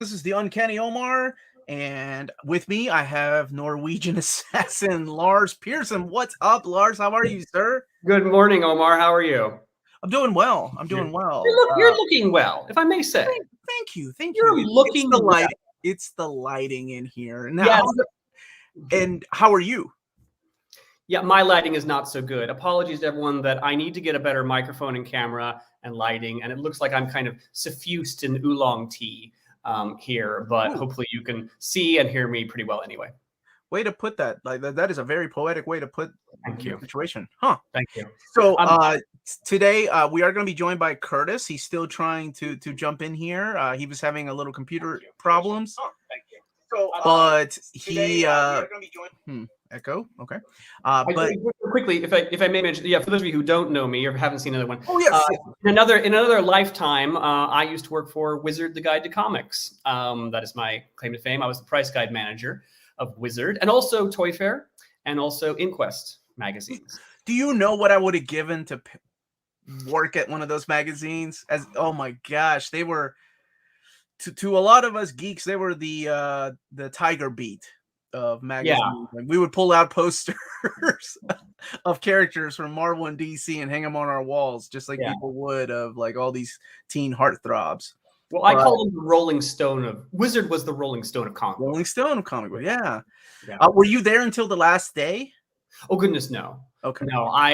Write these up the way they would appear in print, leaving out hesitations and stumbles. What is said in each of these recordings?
This is the Uncanny Omar, and with me I have Norwegian assassin Lars Pearson. What's up, Lars? How are you, sir? Good morning, Omar. How are you? I'm doing well. I'm doing well. You're looking well, if I may say. Thank you. Thank You're you. looking it's the well. lighting. It's the lighting in here. Now, Yes. and how are you? Yeah, my lighting is not so good. Apologies to everyone that I need to get a better microphone and camera and lighting, and it looks like I'm kind of suffused in oolong tea here, but hopefully you can see and hear me pretty well anyway. Way to put that. Like that is a very poetic way to put the situation. Huh. Thank you. So today we are going to be joined by Kurtis. He's still trying to jump in here. He was having a little computer problems. Thank you. So, but he echo. Okay. But quickly, if I may mention, yeah, for those of you who don't know me or haven't seen another one, oh yes, in another lifetime, I used to work for Wizard: The Guide to Comics. That is my claim to fame. I was the price guide manager of Wizard, and also Toy Fair, and also Inquest magazines. Do you know what I would have given to work at one of those magazines? As oh my gosh, they were to a lot of us geeks, they were the Tiger Beat of magazines. Yeah. We would pull out posters of characters from Marvel and DC and hang them on our walls, just like people would of like all these teen heartthrobs. Well, I call them the Rolling Stone of Wizard. Was the Rolling Stone of comic. Rolling Stone of comic book, yeah. Were you there until the last day? Oh goodness, no. Okay. No, I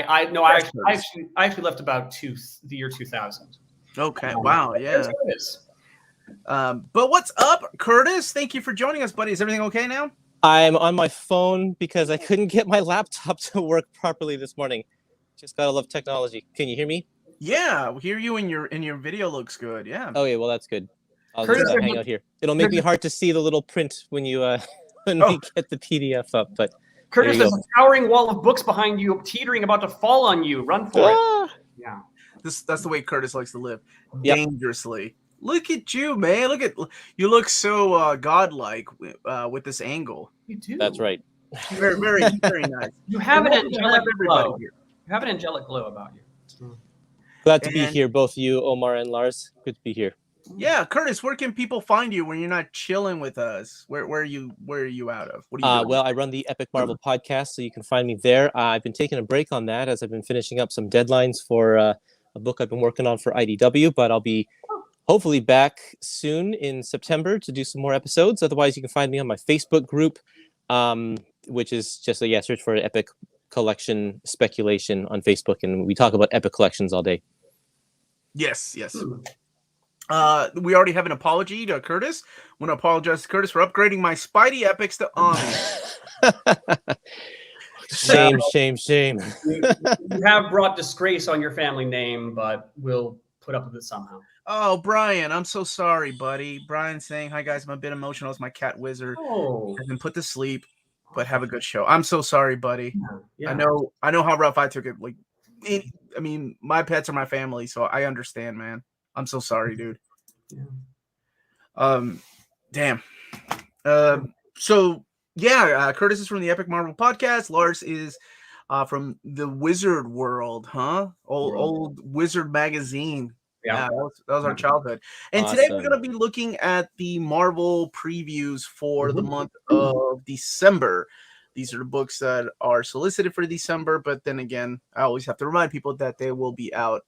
actually left about the year 2000. Okay. Wow. Yeah. But what's up, Kurtis? Thank you for joining us, buddy. Is everything okay now? I'm on my phone because I couldn't get my laptop to work properly this morning. Just gotta love technology. Can you hear me? Yeah, we hear you, and your video looks good. Yeah. Oh yeah, well that's good. I'll just hang out here. It'll make me hard to see the little print when you when we get the PDF up. But Kurtis, there's a towering wall of books behind you, teetering, about to fall on you. Run for it. Yeah. That's the way Kurtis likes to live, dangerously. Look at you, man. You look so godlike with this angle. You do. That's right. Very, very, very nice. You have an angelic glow. You have an angelic glow about you. Glad to be here, both you, Omar and Lars. Good to be here. Yeah, Kurtis, where can people find you when you're not chilling with us? Where are you out of? What do you well, I run the Epic Marvel podcast, so you can find me there. I've been taking a break on that as I've been finishing up some deadlines for a book I've been working on for IDW, but I'll be hopefully back soon in September to do some more episodes. Otherwise, you can find me on my Facebook group, which is just search for Epic Collection Speculation on Facebook, and we talk about Epic collections all day. Yes. We already have an apology to Kurtis. I want to apologize to Kurtis for upgrading my Spidey Epics to Omni. Shame. You have brought disgrace on your family name, but we'll put up with it somehow. Oh, Brian, I'm so sorry, buddy. Brian saying, hi, guys. I'm a bit emotional. It's my cat Wizard. I've been put to sleep, but have a good show. I'm so sorry, buddy. Yeah. I know how rough I took it. Like, I mean, my pets are my family, so I understand, man. I'm so sorry, dude. Yeah. Damn. So, Kurtis is from the Epic Marvel podcast. Lars is from the Wizard World, huh? Old Wizard magazine. Yeah, that was our childhood. And today we're going to be looking at the Marvel previews for the month of December. These are the books that are solicited for December, but then again, I always have to remind people that they will be out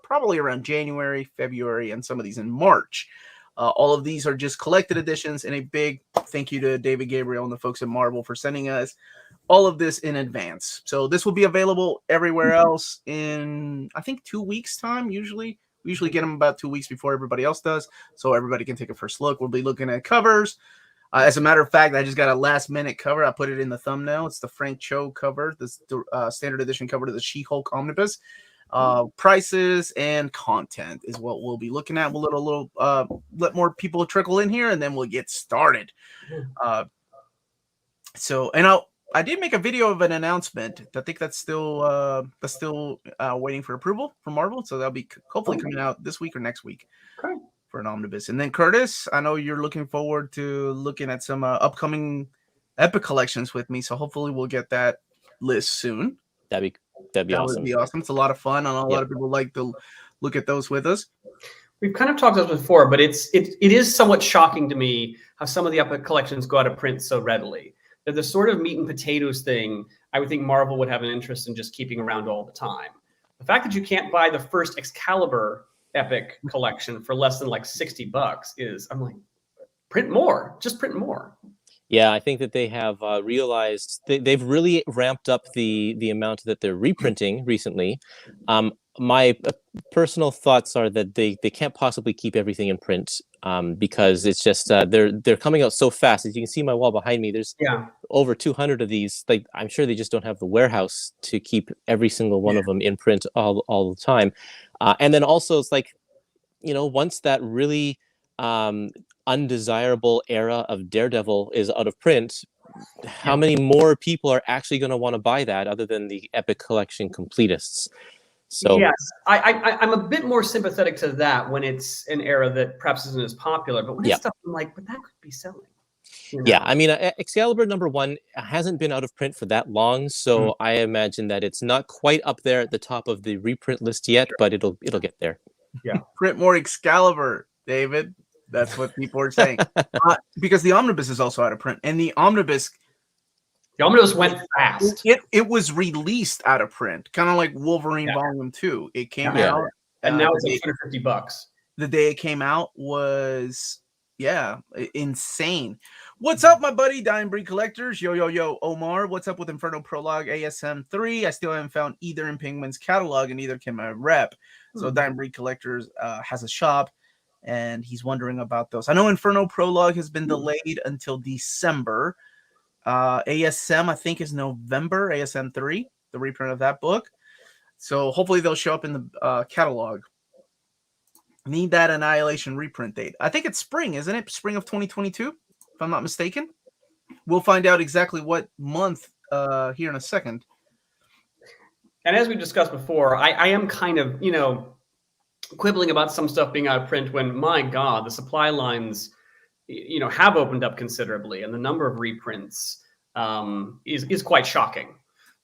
probably around January, February, and some of these in March. All of these are just collected editions, and a big thank you to David Gabriel and the folks at Marvel for sending us all of this in advance. So this will be available everywhere else in, I think, 2 weeks' time, usually. We usually get them about 2 weeks before everybody else does, so everybody can take a first look. We'll be looking at covers. As a matter of fact, I just got a last-minute cover. I put it in the thumbnail. It's the Frank Cho cover, the standard edition cover to the She-Hulk Omnibus. Prices and content is what we'll be looking at. We'll let more people trickle in here, and then we'll get started. I did make a video of an announcement. I think that's still waiting for approval from Marvel, so that'll be hopefully coming out this week or next week for an omnibus. And then Kurtis, I know you're looking forward to looking at some upcoming Epic collections with me, so hopefully we'll get that list soon. That'd be awesome. Would be awesome. It's a lot of fun. I know a lot of people like to look at those with us. We've kind of talked about this before, but it is somewhat shocking to me how some of the Epic collections go out of print so readily. They're the sort of meat and potatoes thing I would think Marvel would have an interest in just keeping around all the time. The fact that you can't buy the first Excalibur Epic collection for less than like $60 is, I'm like, print more, just print more. Yeah, I think that they have realized they've really ramped up the amount that they're reprinting recently. My personal thoughts are that they can't possibly keep everything in print because it's just they're coming out so fast. As you can see my wall behind me, there's over 200 of these. Like, I'm sure they just don't have the warehouse to keep every single one of them in print all the time. And then also it's like, once that really undesirable era of Daredevil is out of print, how many more people are actually going to want to buy that other than the Epic Collection completists? So yes, I'm a bit more sympathetic to that when it's an era that perhaps isn't as popular, but when it's stuff I'm like, but that could be selling. Yeah, I mean, Excalibur #1 hasn't been out of print for that long, so I imagine that it's not quite up there at the top of the reprint list yet, but it'll get there. Yeah, print more Excalibur, David. That's what people are saying. Because the Omnibus is also out of print, and the Omnibus went fast. It was released out of print, kind of like Wolverine Volume 2. It came out, and now it's like $150. The day it came out was insane. What's up, my buddy Dying Breed Collectors? Yo, Omar. What's up with Inferno Prologue ASM 3? I still haven't found either in Penguin's catalog, and neither can my rep. So Dying Breed Collectors has a shop, and he's wondering about those. I know Inferno Prologue has been delayed until December. ASM, I think, is November. ASM 3, the reprint of that book. So hopefully they'll show up in the catalog. Need that Annihilation reprint date. I think it's spring, isn't it? Spring of 2022, if I'm not mistaken. We'll find out exactly what month here in a second. And as we discussed before, I am kind of, quibbling about some stuff being out of print when, my God, the supply lines, have opened up considerably, and the number of reprints is quite shocking.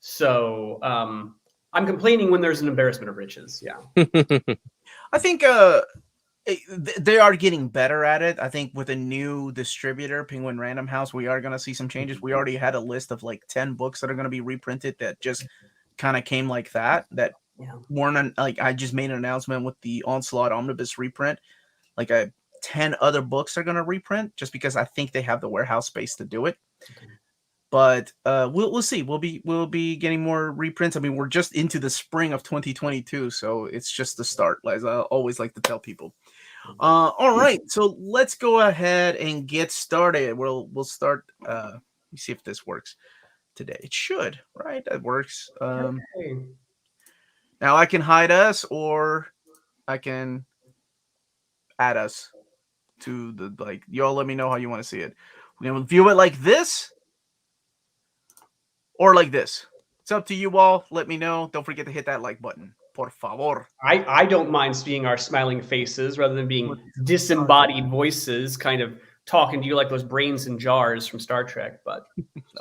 So I'm complaining when there's an embarrassment of riches. Yeah. I think they are getting better at it. I think with a new distributor, Penguin Random House, we are going to see some changes. We already had a list of like 10 books that are going to be reprinted that just kind of came like that weren't like, I just made an announcement with the Onslaught Omnibus reprint. Like 10 other books are going to reprint just because I think they have the warehouse space to do it. Okay. But we'll see. We'll be getting more reprints. I mean, we're just into the spring of 2022, so it's just the start, as I always like to tell people. All right, so let's go ahead and get started. We'll start. Let me see if this works today. It should, right? That works. Now I can hide us, or I can add us to the y'all. Let me know how you want to see it. We're gonna view it like this. Or like this. It's up to you all. Let me know. Don't forget to hit that like button. Por favor. I don't mind seeing our smiling faces rather than being disembodied voices kind of talking to you like those brains in jars from Star Trek. But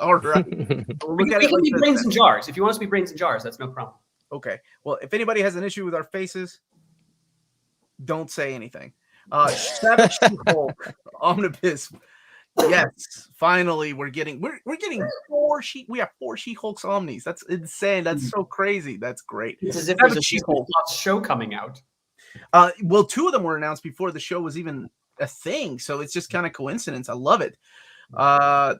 all right. we can be brains in jars. If you want us to be brains in jars, that's no problem. Okay. Well, if anybody has an issue with our faces, don't say anything. Savage She-Hulk Omnibus. Yes, finally we're getting 4 we have 4 She-Hulk's Omnis. That's insane. That's so crazy. That's great. It's as if there's a She-Hulk show coming out. Well, 2 of them were announced before the show was even a thing, so it's just kind of coincidence. I love it.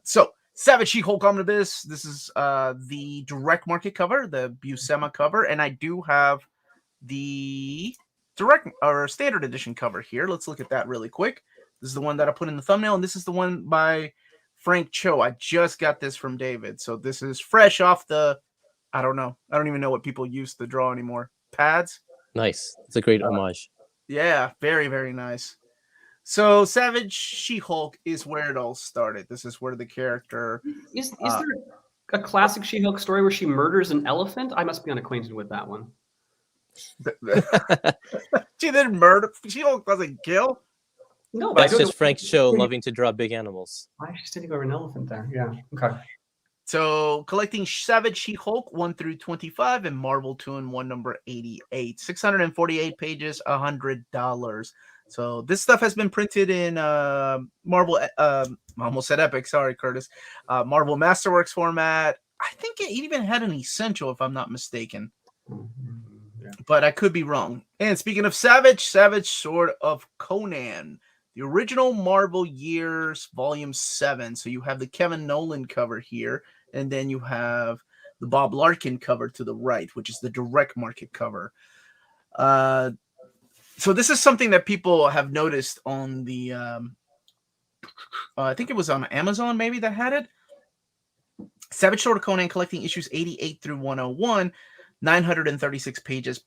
So Savage She-Hulk Omnibus. This is the direct market cover, the Buscema cover, and I do have the direct or standard edition cover here. Let's look at that really quick. This is the one that I put in the thumbnail, and this is the one by Frank Cho. I just got this from David, so this is fresh off the, I don't know. I don't even know what people use to draw anymore. Pads? Nice. It's a great homage. Yeah, very, very nice. So Savage She-Hulk is where it all started. This is where the character... Is there a classic She-Hulk story where she murders an elephant? I must be unacquainted with that one. She didn't murder. She-Hulk doesn't kill. No, but that's just Frank Cho loving to draw big animals. I just didn't go over an elephant there. Yeah. Okay. So collecting Savage She-Hulk 1 through 25 and Marvel 2-in-1 number 88. 648 pages, $100. So this stuff has been printed in Marvel, I almost said Epic, sorry, Kurtis. Marvel Masterworks format. I think it even had an Essential, if I'm not mistaken. Yeah. But I could be wrong. And speaking of Savage Sword of Conan, the original Marvel Years, Volume 7. So you have the Kevin Nolan cover here, and then you have the Bob Larkin cover to the right, which is the direct market cover. So this is something that people have noticed on the, I think it was on Amazon maybe that had it. Savage Sword of Conan collecting issues 88 through 101, 936 pages,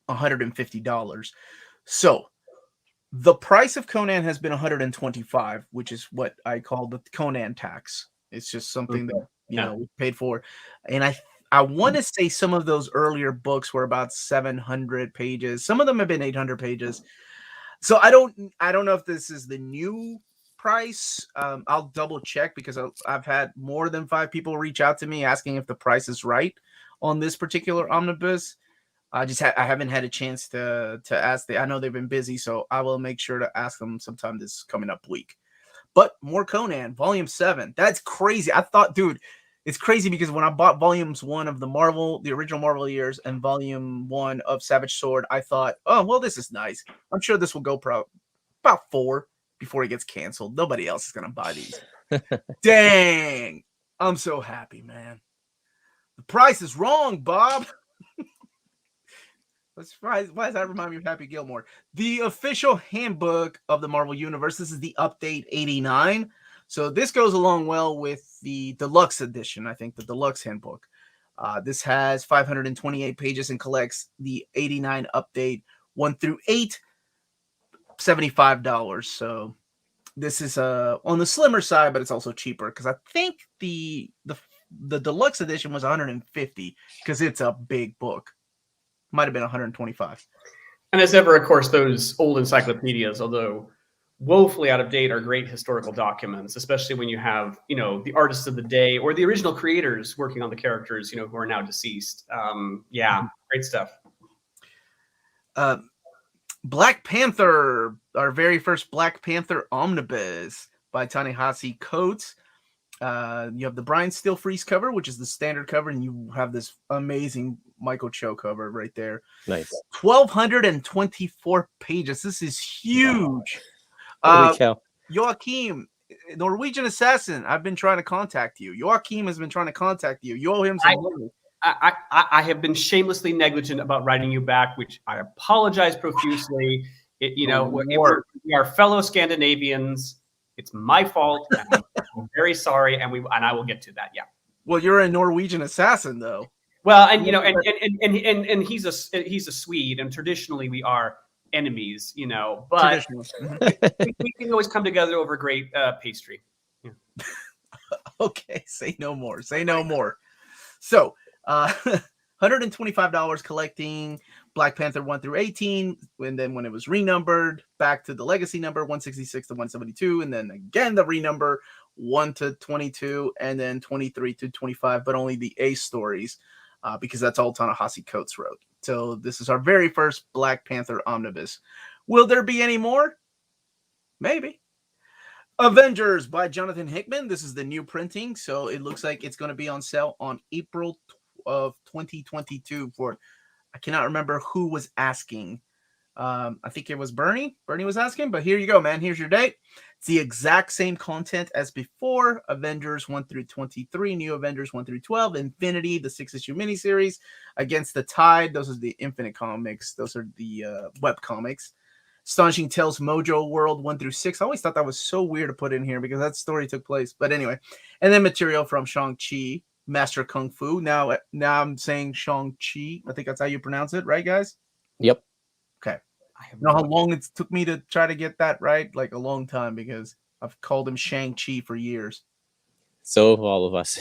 $150. So the price of Conan has been $125, which is what I call the Conan tax. It's just something that you know we paid for, and I want to say some of those earlier books were about 700 pages. Some of them have been 800 pages. So I don't know if this is the new price. I'll double check because I've had more than 5 people reach out to me asking if the price is right on this particular omnibus. I haven't had a chance to ask. I know they've been busy, so I will make sure to ask them sometime this coming up week. But more Conan, Volume 7. That's crazy. I thought, dude, it's crazy because when I bought Volumes 1 of the original Marvel Years, and Volume 1 of Savage Sword, I thought, oh, well, this is nice. I'm sure this will go about 4 before it gets canceled. Nobody else is going to buy these. Dang. I'm so happy, man. The price is wrong, Bob. Why does that remind me of Happy Gilmore? The official handbook of the Marvel Universe. This is the update 89. So this goes along well with the deluxe edition, I think, the deluxe handbook. This has 528 pages and collects the 89 update 1 through 8, $75. So this is on the slimmer side, but it's also cheaper because I think the deluxe edition was 150 because it's a big book. Might have been 125. And as ever, of course, those old encyclopedias, although woefully out of date, are great historical documents, especially when you have, the artists of the day or the original creators working on the characters, who are now deceased. Great stuff. Black Panther, our very first Black Panther omnibus by Ta-Nehisi Coates. You have the Brian Steele Freeze cover, which is the standard cover, and you have this amazing Michael Cho cover right there. Nice. 1,224 pages. This is huge. Holy cow. Joachim, Norwegian Assassin, I've been trying to contact you. Joachim has been trying to contact you. You owe him some money. I have been shamelessly negligent about writing you back, which I apologize profusely. We are fellow Scandinavians. It's my fault. And I'm very sorry, and I will get to that. Yeah. Well, you're a Norwegian assassin, though. Well, and and he's a Swede, and traditionally we are enemies, But we can always come together over great pastry. Yeah. Okay, say no more. Say no more. So, $125 collecting Black Panther 1 through 18, and then when it was renumbered, back to the legacy number 166 to 172, and then again the renumber 1 to 22, and then 23 to 25, but only the A stories, because that's all Ta-Nehisi Coates wrote. So this is our very first Black Panther omnibus. Will there be any more? Maybe. Avengers by Jonathan Hickman. This is the new printing, so it looks like it's going to be on sale on April of 2022 for, I cannot remember who was asking. I think it was Bernie. Bernie was asking, but here you go, man. Here's your date. It's the exact same content as before. Avengers 1 through 23, New Avengers 1 through 12, Infinity, the 6-issue miniseries, Against the Tide. Those are the Infinite comics. Those are the web comics. Astonishing Tales Mojo World 1 through 6. I always thought that was so weird to put in here because that story took place. But anyway, and then material from Shang-Chi, Master Kung Fu. Now I'm saying Shang-Chi. I think that's how you pronounce it, right, guys? Yep. Okay. You know how long it took me to try to get that right? Like a long time, because I've called him Shang-Chi for years. So all of us.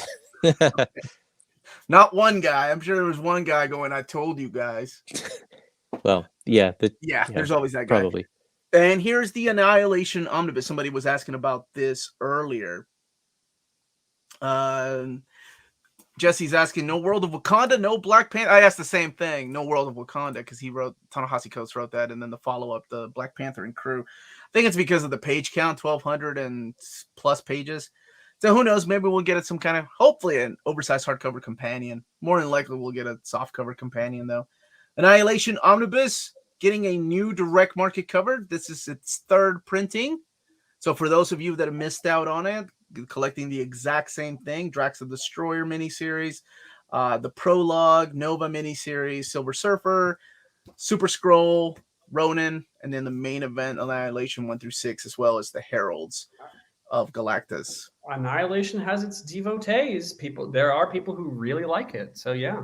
Not one guy. I'm sure there was one guy going, I told you guys. Well, yeah. There's always that guy. Probably. And here's the Annihilation Omnibus. Somebody was asking about this earlier. Jesse's asking, no World of Wakanda, no Black Panther. I asked the same thing, no World of Wakanda, because he wrote, Ta-Nehisi Coates wrote that, and then the follow-up, the Black Panther and crew. I think it's because of the page count, 1,200 and plus pages. So who knows, maybe we'll get some kind of, hopefully an oversized hardcover companion. More than likely we'll get a softcover companion, though. Annihilation Omnibus, getting a new direct market cover. This is its third printing. So for those of you that have missed out on it, collecting the exact same thing, Drax the Destroyer miniseries, the Prologue, Nova miniseries, Silver Surfer, Super Scroll, Ronin, and then the main event, Annihilation 1 through 6, as well as the Heralds of Galactus. Annihilation has its devotees. There are people who really like it. So yeah.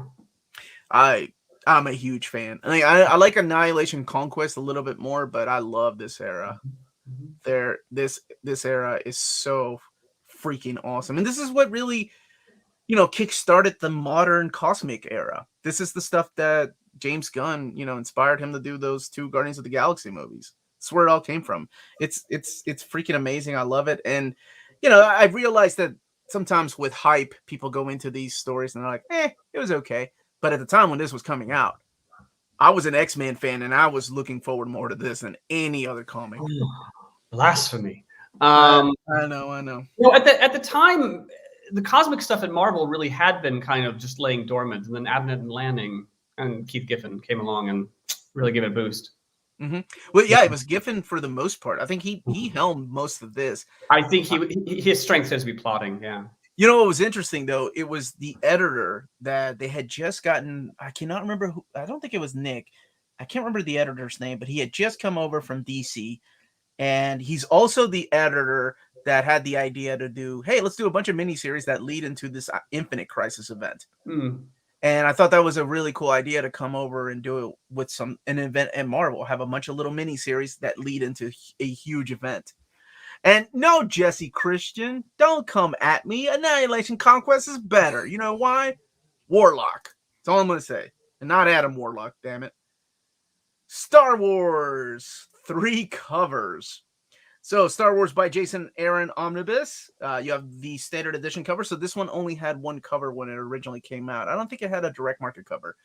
I'm a huge fan. I like Annihilation Conquest a little bit more, but I love this era. This era is so freaking awesome, and this is what really, kickstarted the modern cosmic era. This is the stuff that James Gunn, inspired him to do those 2 Guardians of the Galaxy movies. That's where it all came from. It's freaking amazing. I love it, and I realized that sometimes with hype, people go into these stories and they're like, it was okay. But at the time when this was coming out, I was an X-Men fan, and I was looking forward more to this than any other comic. Blasphemy. I know. At the time, the cosmic stuff at Marvel really had been kind of just laying dormant, and then Abnett and Lanning and Keith Giffen came along and really gave it a boost. Mm-hmm. Well, yeah, it was Giffen for the most part. I think he helmed most of this. I think his strength tends to be plotting. Yeah. You know what was interesting though? It was the editor that they had just gotten. I cannot remember who. I don't think it was Nick. I can't remember the editor's name, but he had just come over from DC, and he's also the editor that had the idea to do, hey, let's do a bunch of miniseries that lead into this Infinite Crisis event. Mm. And I thought that was a really cool idea to come over and do it with an event at Marvel, have a bunch of little miniseries that lead into a huge event. And no, Jesse Christian, don't come at me. Annihilation Conquest is better. You know why? Warlock. That's all I'm going to say. And not Adam Warlock, damn it. Star Wars, 3 covers. So Star Wars by Jason Aaron Omnibus. You have the standard edition cover. So this one only had 1 cover when it originally came out. I don't think it had a direct market cover.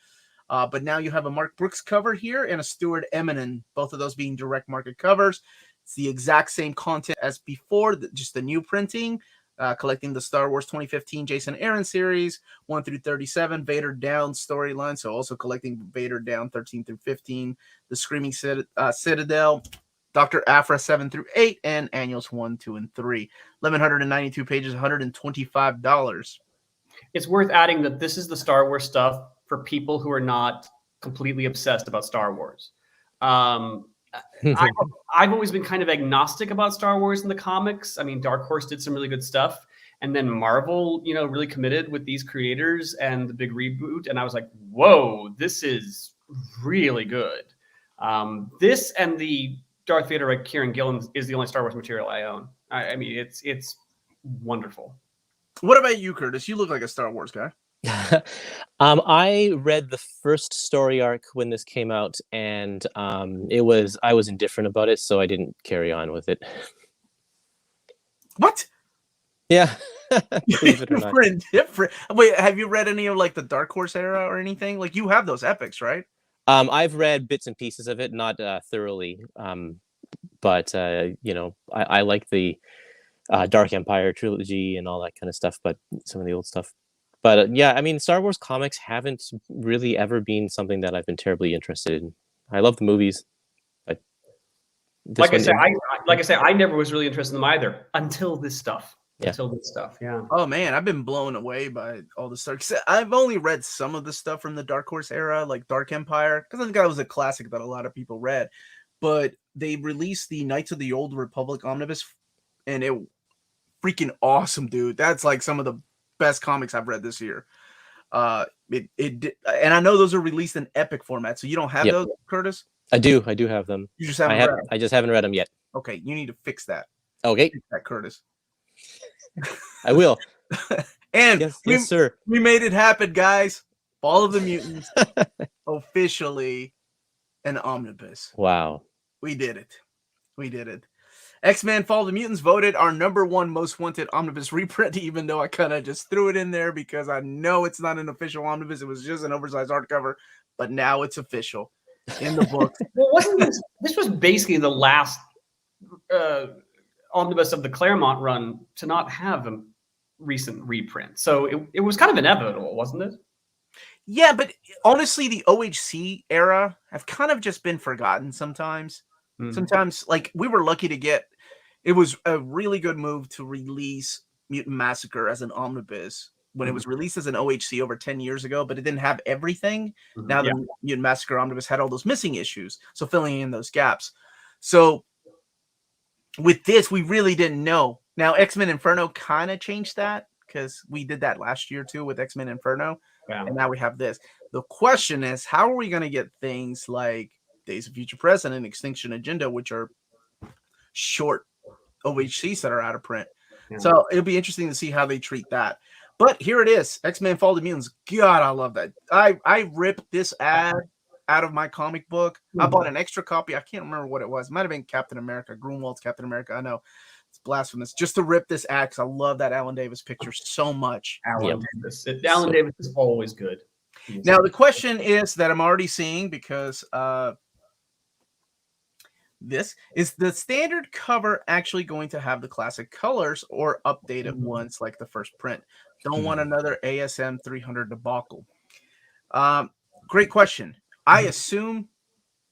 But now you have a Mark Brooks cover here and a Stuart Eminem, both of those being direct market covers. It's the exact same content as before, just the new printing, collecting the Star Wars 2015 Jason Aaron series, 1 through 37, Vader Down storyline, so also collecting Vader Down 13 through 15, the Screaming Citadel, Dr. Aphra 7 through 8, and Annuals 1, 2, and 3. 1,192 pages, $125. It's worth adding that this is the Star Wars stuff for people who are not completely obsessed about Star Wars. I've always been kind of agnostic about Star Wars in the comics. I mean, Dark Horse did some really good stuff, and then Marvel, really committed with these creators and the big reboot. And I was like, whoa, this is really good. This and the Darth Vader by Kieran Gillen is the only Star Wars material I own. I mean, it's wonderful. What about you, Kurtis? You look like a Star Wars guy. I read the first story arc when this came out, and I was indifferent about it, so I didn't carry on with it. What? Yeah. You're indifferent. Wait, have you read any of like the Dark Horse era or anything? Like you have those epics, right? I've read bits and pieces of it, not thoroughly. But I like the Dark Empire trilogy and all that kind of stuff, but some of the old stuff. But yeah, I mean, Star Wars comics haven't really ever been something that I've been terribly interested in. I love the movies, but like I say, I never was really interested in them either until this stuff. Yeah. Until this stuff, yeah. Oh man, I've been blown away by all the stuff. I've only read some of the stuff from the Dark Horse era, like Dark Empire, because I think that was a classic that a lot of people read. But they released the Knights of the Old Republic Omnibus, and it freaking awesome, dude. That's like some of the best comics I've read this year. And I know those are released in epic format, so you don't have those, Kurtis? I do have them. You just haven't read them. I just haven't read them yet. Okay, you need to fix that. Okay. Fix that, Kurtis. I will. And yes, sir. We made it happen, guys. Fall of the Mutants officially an omnibus. Wow. We did it. X-Men Fall of the Mutants voted our #1 most wanted omnibus reprint, even though I kind of just threw it in there because I know it's not an official omnibus. It was just an oversized hardcover, but now it's official in the book. Well, wasn't this was basically the last omnibus of the Claremont run to not have a recent reprint. So it was kind of inevitable, wasn't it? Yeah, but honestly, the OHC era have kind of just been forgotten sometimes. Sometimes, like, we were lucky to get, it was a really good move to release Mutant Massacre as an omnibus when it was released as an OHC over 10 years ago, but it didn't have everything. Now the Mutant Massacre omnibus had all those missing issues, so filling in those gaps. So with this, we really didn't know. Now, X-Men Inferno kind of changed that because we did that last year too with X-Men Inferno, and now we have this. The question is, how are we going to get things like Days of Future Present and Extinction Agenda, which are short OHCs that are out of print? So it'll be interesting to see how they treat that. But here it is, X-Men Fall of the Mutants. God, I love that. I ripped this ad out of my comic book. I bought an extra copy. I can't remember what it was. It might have been Captain America, Grunwald's Captain America. I know it's blasphemous just to rip this ad because I love that Alan Davis picture so much. Alan Davis. Alan Davis is always good. Now the question is that I'm already seeing because this is the standard cover actually going to have the classic colors or updated ones like the first print. Don't want another ASM 300 debacle. Great question. I assume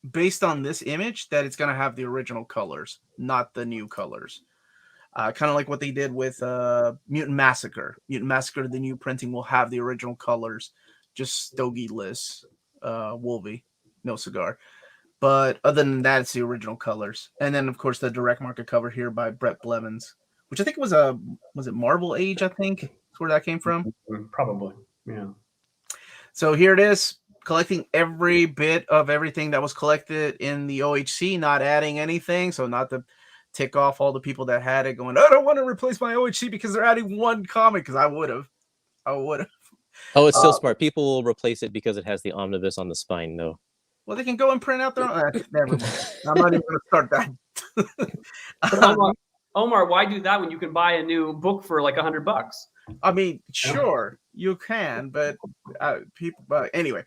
based on this image that it's going to have the original colors, not the new colors. Kind of like what they did with Mutant Massacre. Mutant Massacre, the new printing will have the original colors, just stogie-less Wolvie, no cigar. But other than that, it's the original colors. And then, of course, the direct market cover here by Brett Blevins, which I think was it Marvel Age, I think? That's where that came from. Probably, yeah. So here it is, collecting every bit of everything that was collected in the OHC, not adding anything. So not to tick off all the people that had it going, I don't want to replace my OHC because they're adding one comic, because I would have. Oh, it's still smart. People will replace it because it has the omnibus on the spine, though. Well, they can go and print out their own. Never mind. I'm not even going to start that. Omar, why do that when you can buy a new book for like $100? I mean, sure, you can, but people. But anyway,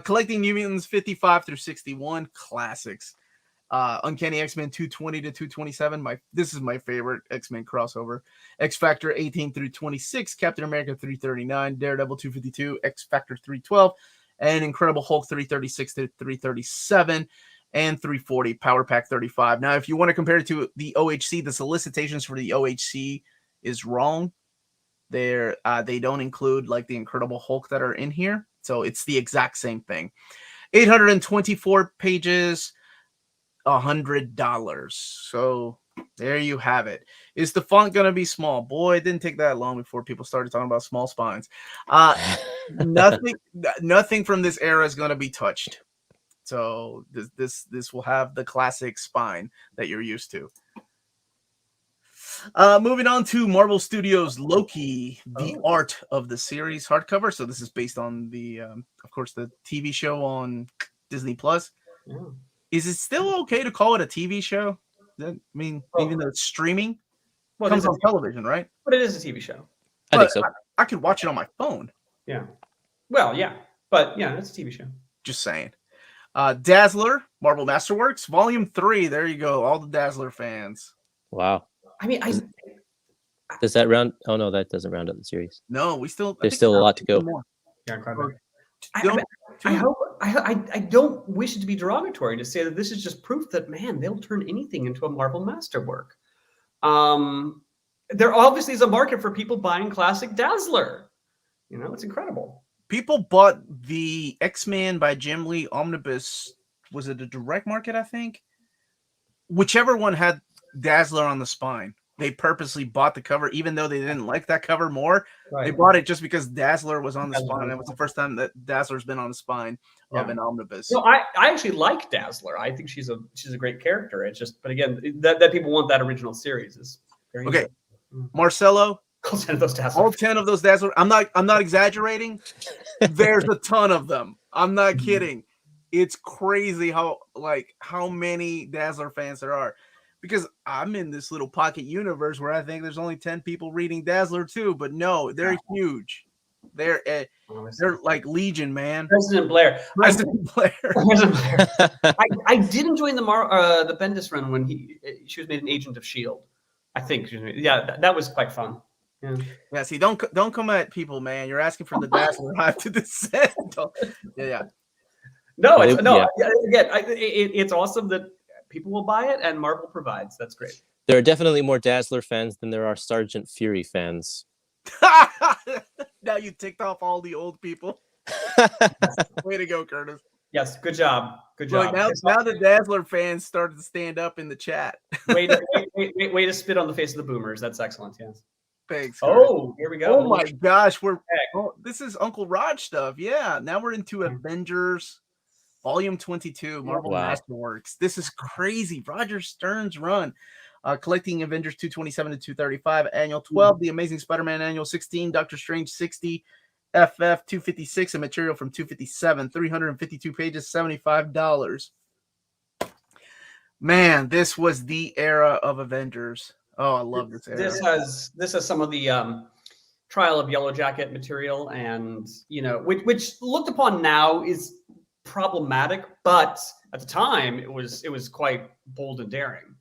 collecting New Mutants 55 through 61 classics. Uncanny X-Men 220 to 227. This is my favorite X-Men crossover. X Factor 18 through 26. Captain America 339. Daredevil 252. X Factor 312. And Incredible Hulk 336 to 337 and 340, Power Pack 35. Now, if you want to compare it to the OHC, the solicitations for the OHC is wrong. They don't include like the Incredible Hulk that are in here. So it's the exact same thing. 824 pages, $100. So there you have it. Is the font going to be small? Boy, it didn't take that long before people started talking about small spines. Nothing from this era is going to be touched. So this will have the classic spine that you're used to. Moving on to Marvel Studios' Loki, the art of the series hardcover. So this is based on the, of course, the TV show on Disney Plus. Yeah. Is it still okay to call it a TV show? Even though it's streaming, it comes on television, right? But it is a TV show. I think so. I could watch it on my phone. Yeah. Well, yeah, but yeah, it's a TV show. Just saying. Dazzler, Marvel Masterworks, Volume 3. There you go. All the Dazzler fans. Wow. I mean, does that round? Oh no, that doesn't round up the series. No, there's still a lot to go. I don't wish it to be derogatory to say that this is just proof that, man, they'll turn anything into a Marvel masterwork. There obviously is a market for people buying classic Dazzler. You know, it's incredible. People bought the X-Men by Jim Lee Omnibus. Was it a direct market, I think? Whichever one had Dazzler on the spine. They purposely bought the cover, even though they didn't like that cover more. Right. They bought it just because Dazzler was on the spine. It was the first time that Dazzler's been on the spine of an omnibus. No, I actually like Dazzler. I think she's a great character. It's just, but again, that people want that original series is very okay. Marcelo, all 10 of those Dazzler. All 10 of those Dazzler. I'm not exaggerating. There's a ton of them. I'm not kidding. It's crazy how many Dazzler fans there are. because I'm in this little pocket universe where I think there's only 10 people reading Dazzler too, but no, they're huge. They're like Legion, man. President Blair. President Blair. President Blair. I did enjoy the Bendis run when she was made an agent of S.H.I.E.L.D. I think. Yeah, that was quite fun. Yeah. See, don't come at people, man. You're asking for the Dazzler hype to descend. Yeah. No, again, it's awesome that people will buy it and Marvel provides. That's great. There are definitely more Dazzler fans than there are Sergeant Fury fans. Now you ticked off all the old people. Way to go, Kurtis. Yes, good job. Good job. Look, now the Dazzler fans started to stand up in the chat. way to spit on the face of the boomers. That's excellent. Yes. Thanks. Kurtis. Oh, here we go. Oh my gosh, this is Uncle Raj stuff. Yeah, now we're into Avengers Volume 22, Marvel Masterworks. This is crazy. Roger Stern's run. Collecting Avengers 227 to 235, Annual 12, The Amazing Spider-Man Annual 16, Doctor Strange 60, FF 256, and material from 257, 352 pages, $75. Man, this was the era of Avengers. Oh, I love this era. This has some of the Trial of Yellow Jacket material, and which looked upon now is problematic, but at the time it was quite bold and daring.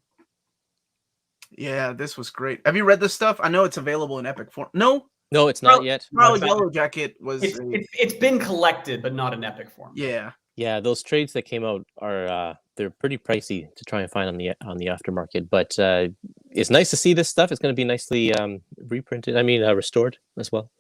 Yeah, this was great. Have you read this stuff? I know it's available in Epic form. No, it's not yet. Probably Yellow Jacket was. It's been collected, but not in Epic form. Yeah. Those trades that came out are they're pretty pricey to try and find on the aftermarket. But it's nice to see this stuff. It's going to be nicely reprinted. Restored as well.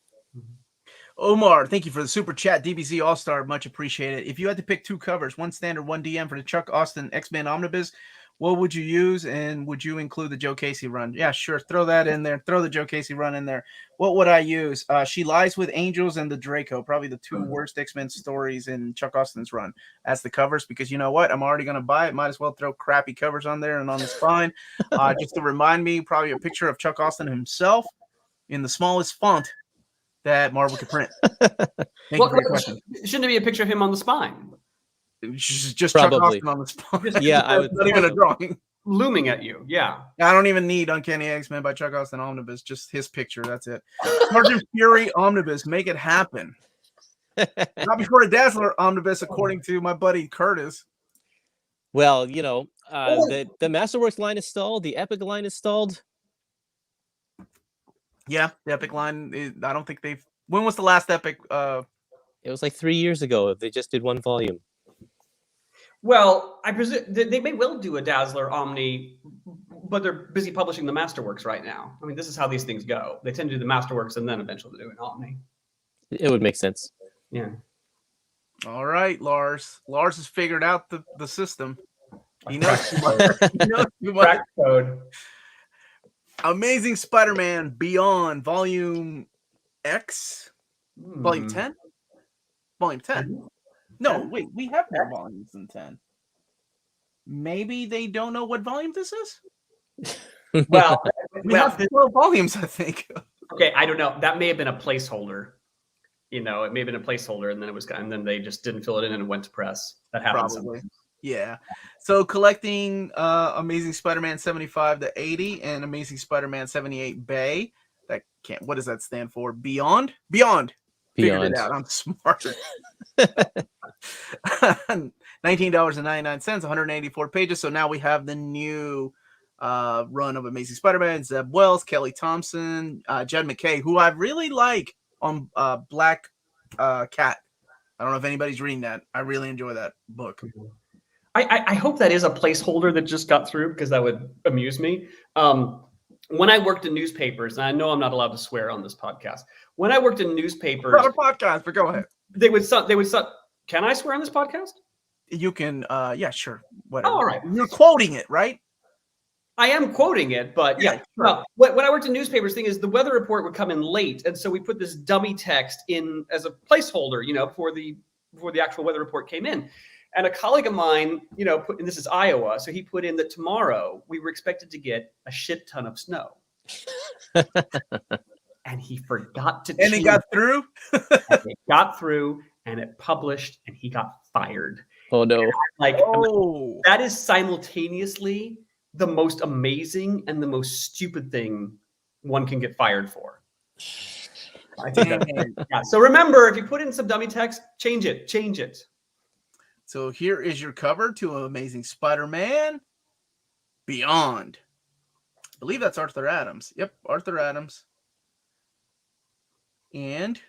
Omar, thank you for the super chat. DBZ All-Star, much appreciated. If you had to pick two covers, one standard, one DM for the Chuck Austin X-Men Omnibus, what would you use, and would you include the Joe Casey run? Yeah, sure. Throw that in there. Throw the Joe Casey run in there. What would I use? She Lies with Angels and the Draco, probably the two worst X-Men stories in Chuck Austin's run as the covers, because you know what? I'm already going to buy it. Might as well throw crappy covers on there and on the spine. Just to remind me, probably a picture of Chuck Austin himself in the smallest font that Marvel could print. Thank you for your question. Shouldn't it be a picture of him on the spine? Just Chuck Austin on the spine. Yeah, I would. Not even a drawing. Looming at you, yeah. I don't even need Uncanny X-Men by Chuck Austin Omnibus. Just his picture. That's it. Sergeant Fury Omnibus. Make it happen. Not before a Dazzler Omnibus, according to my buddy Kurtis. Well, the Masterworks line is stalled. The Epic line is stalled. Yeah, the Epic line. I don't think they've. When was the last Epic? It was like 3 years ago. They just did one volume. Well, I presume they may well do a Dazzler Omni, but they're busy publishing the Masterworks right now. I mean, this is how these things go. They tend to do the Masterworks and then eventually do an Omni. It would make sense. Yeah. All right, Lars. Lars has figured out the system. He knows too much. Crack code. Amazing Spider-Man Beyond, Volume X? Volume 10? Volume 10. No, wait, we have more volumes than 10. Maybe they don't know what volume this is? Well, we have 12 volumes, I think. Okay, I don't know. That may have been a placeholder. It may have been a placeholder, and then they just didn't fill it in and it went to press. That happens. Probably. Yeah. So collecting Amazing Spider-Man 75 to 80 and Amazing Spider-Man 78 Bay. What does that stand for? Beyond. Figured it out. I'm smart. $19.99, 184 pages. So now we have the new run of Amazing Spider-Man. Zeb Wells, Kelly Thompson, Jed McKay, who I really like on Black Cat. I don't know if anybody's reading that. I really enjoy that book. I hope that is a placeholder that just got through, because that would amuse me. When I worked in newspapers, and I know I'm not allowed to swear on this podcast. When I worked in newspapers, not a podcast, but go ahead. They would. Can I swear on this podcast? You can. Yeah, sure. Whatever. Oh, all right. You're quoting it, right? I am quoting it, but yeah. Sure. Well, when I worked in newspapers, thing is the weather report would come in late, and so we put this dummy text in as a placeholder, before the actual weather report came in. And a colleague of mine, and this is Iowa, so he put in that tomorrow we were expected to get a shit ton of snow. And he forgot to And it got through? It got through, and it published, and he got fired. Oh, no. That is simultaneously the most amazing and the most stupid thing one can get fired for. I think that's yeah. So remember, if you put in some dummy text, change it. So here is your cover to Amazing Spider-Man Beyond. I believe that's Arthur Adams. Yep, Arthur Adams. And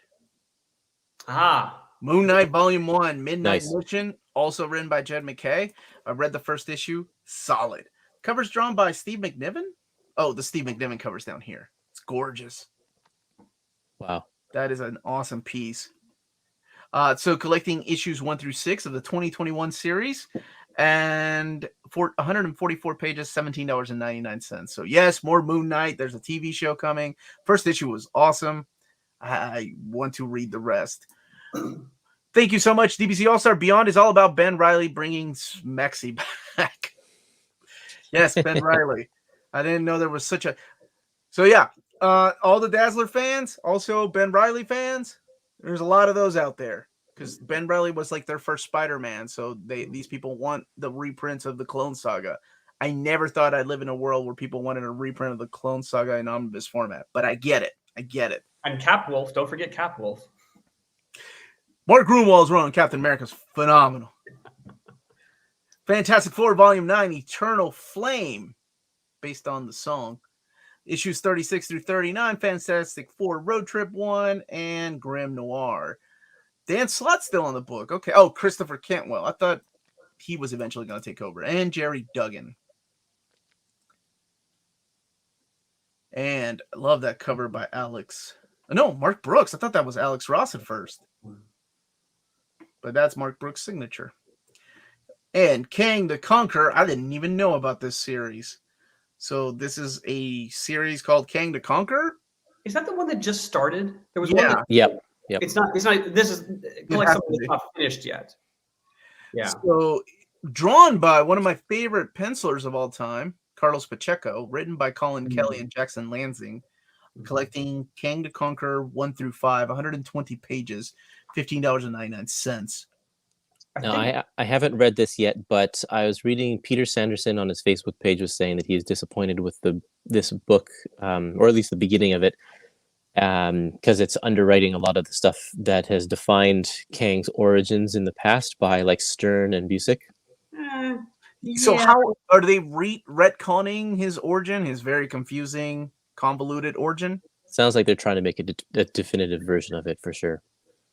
Moon Knight Volume 1, Midnight Mission, also written by Jed MacKay. I read the first issue. Solid. Cover's drawn by Steve McNiven. Oh, the Steve McNiven cover's down here. It's gorgeous. Wow. That is an awesome piece. So collecting issues 1 through 6 of the 2021 series, and for 144 pages, $17.99. So yes, more Moon Knight. There's a TV show coming. First issue was awesome. I want to read the rest. Thank you so much, DBC All-Star. Beyond is all about Ben Reilly bringing Mexi back. Yes, Ben Reilly. I didn't know there was such a... So yeah, all the Dazzler fans, also Ben Reilly fans, there's a lot of those out there because Ben Reilly was like their first Spider-Man. So these people want the reprints of the Clone Saga. I never thought I'd live in a world where people wanted a reprint of the Clone Saga in omnibus format, but I get it. And Capwolf, don't forget Capwolf. Mark Grunwald's run on Captain America's phenomenal. Fantastic Four Volume 9, Eternal Flame, based on the song. Issues 36 through 39, Fantastic Four Road Trip 1, and Grim Noir. Dan Slott's still on the book. Okay. Oh, Christopher Cantwell. I thought he was eventually going to take over. And Jerry Duggan. And I love that cover by Alex. No, Mark Brooks. I thought that was Alex Ross at first. But that's Mark Brooks' signature. And Kang To Conquer. I didn't even know about this series. So this is a series called Kang To Conquer. Is that the one that just started? There was one. That, Yep. It's not. This is like something that's not finished yet. Yeah. So drawn by one of my favorite pencilers of all time, Carlos Pacheco, written by Colin Kelly and Jackson Lansing, collecting Kang To Conquer 1 through 5, 120 pages, $15.99. No, I haven't read this yet, but I was reading Peter Sanderson on his Facebook page was saying that he is disappointed with this book, or at least the beginning of it, because it's underwriting a lot of the stuff that has defined Kang's origins in the past by like Stern and Busiek. So how are they retconning his origin, his very confusing, convoluted origin? Sounds like they're trying to make a definitive version of it for sure.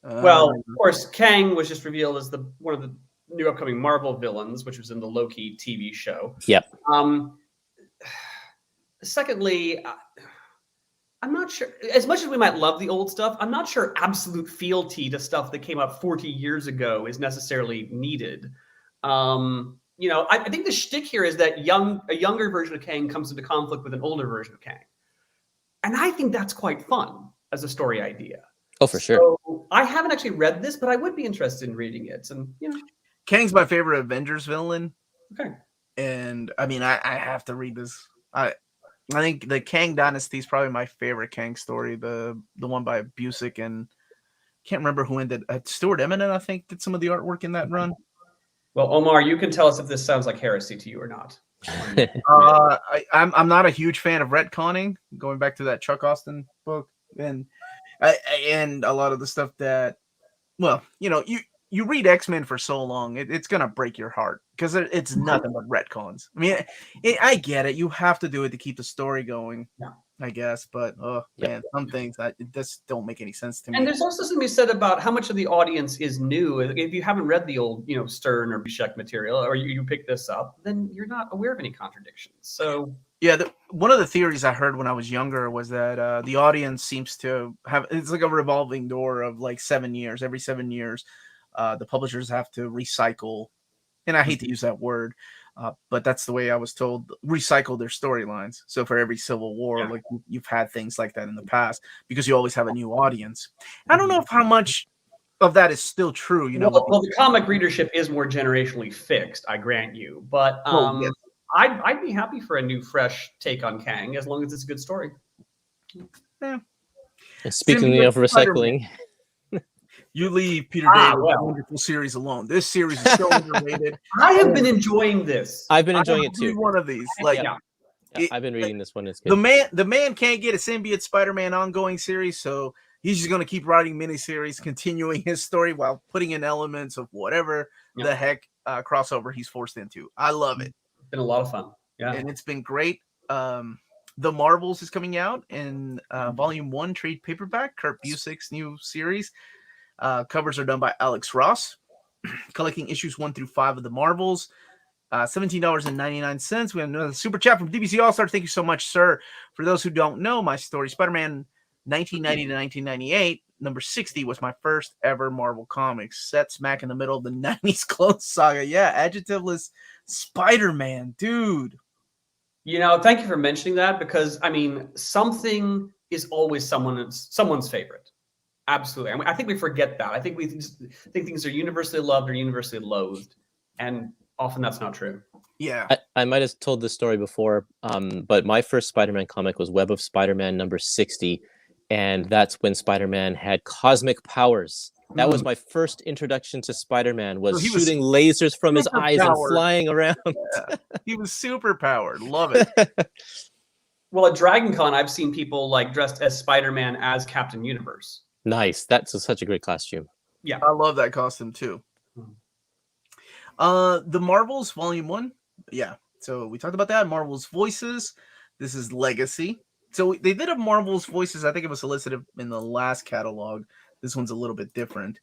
Well, of course, Kang was just revealed as one of the new upcoming Marvel villains, which was in the Loki TV show. Yep. Secondly, I'm not sure, as much as we might love the old stuff, I'm not sure absolute fealty to stuff that came out 40 years ago is necessarily needed. I think the shtick here is that a younger version of Kang comes into conflict with an older version of Kang. And I think that's quite fun as a story idea. Oh, for sure. So I haven't actually read this, but I would be interested in reading it. And Kang's my favorite Avengers villain. Okay. And I mean, I have to read this. I think the Kang Dynasty is probably my favorite Kang story. The one by Busiek, and can't remember who ended. Stuart Eminem, I think, did some of the artwork in that run. Well, Omar, you can tell us if this sounds like heresy to you or not. I'm not a huge fan of retconning. Going back to that Chuck Austin book, and a lot of the stuff that, well, you read X-Men for so long, it's gonna break your heart because it's nothing but retcons. I mean, I get it. You have to do it to keep the story going. Yeah. I guess, but man, some things that just don't make any sense to me. And there's also something to be said about how much of the audience is new. If you haven't read the old, Stern or Busiek material, or you pick this up, then you're not aware of any contradictions. So yeah, one of the theories I heard when I was younger was that the audience seems to have, it's like a revolving door of like 7 years. Every 7 years, the publishers have to recycle, and I hate to use that word. But that's the way I was told, recycle their storylines. So for every Civil War, like you've had things like that in the past because you always have a new audience. I don't know how much of that is still true. Well, the comic readership is more generationally fixed, I grant you. But yes. I'd be happy for a new, fresh take on Kang as long as it's a good story. Yeah. And speaking of recycling, You leave Peter David's well. wonderful series alone. This series is so underrated. I have been enjoying this. I've been enjoying it Every too. one of these, like Yeah. it- I've been reading this one. It's the good. man can't get a symbiote Spider-Man ongoing series, so he's just going to keep writing miniseries, continuing his story while putting in elements of whatever the heck crossover he's forced into. I love it. It's been a lot of fun. Yeah, and it's been great. The Marvels is coming out in Volume 1 trade paperback, Kurt Busiek's new series. Covers are done by Alex Ross. Collecting issues 1 through 5 of the Marvels. $17.99. We have another super chat from DBC All-Star. Thank you so much, sir. For those who don't know my story, Spider-Man 1990 to 1998, number 60 was my first ever Marvel Comics, set smack in the middle of the 90s clone saga. Yeah, adjectiveless Spider-Man, dude. You know, thank you for mentioning that, because I mean, something is always someone's favorite. Absolutely. I mean, I think we forget that. I think we think things are universally loved or universally loathed, and often that's not true. Yeah. I might have told this story before, but my first Spider-Man comic was Web of Spider-Man number 60, and that's when Spider-Man had cosmic powers. That was my first introduction to Spider-Man, was shooting lasers from his eyes and flying around. Yeah. He was super powered. Love it. Well, at Dragon Con, I've seen people like dressed as Spider-Man as Captain Universe. Nice. That's such a great costume. Yeah. I love that costume too. The Marvels Volume 1. Yeah. So we talked about that. Marvel's Voices. This is Legacy. So they did a Marvel's Voices. I think it was solicited in the last catalog. This one's a little bit different.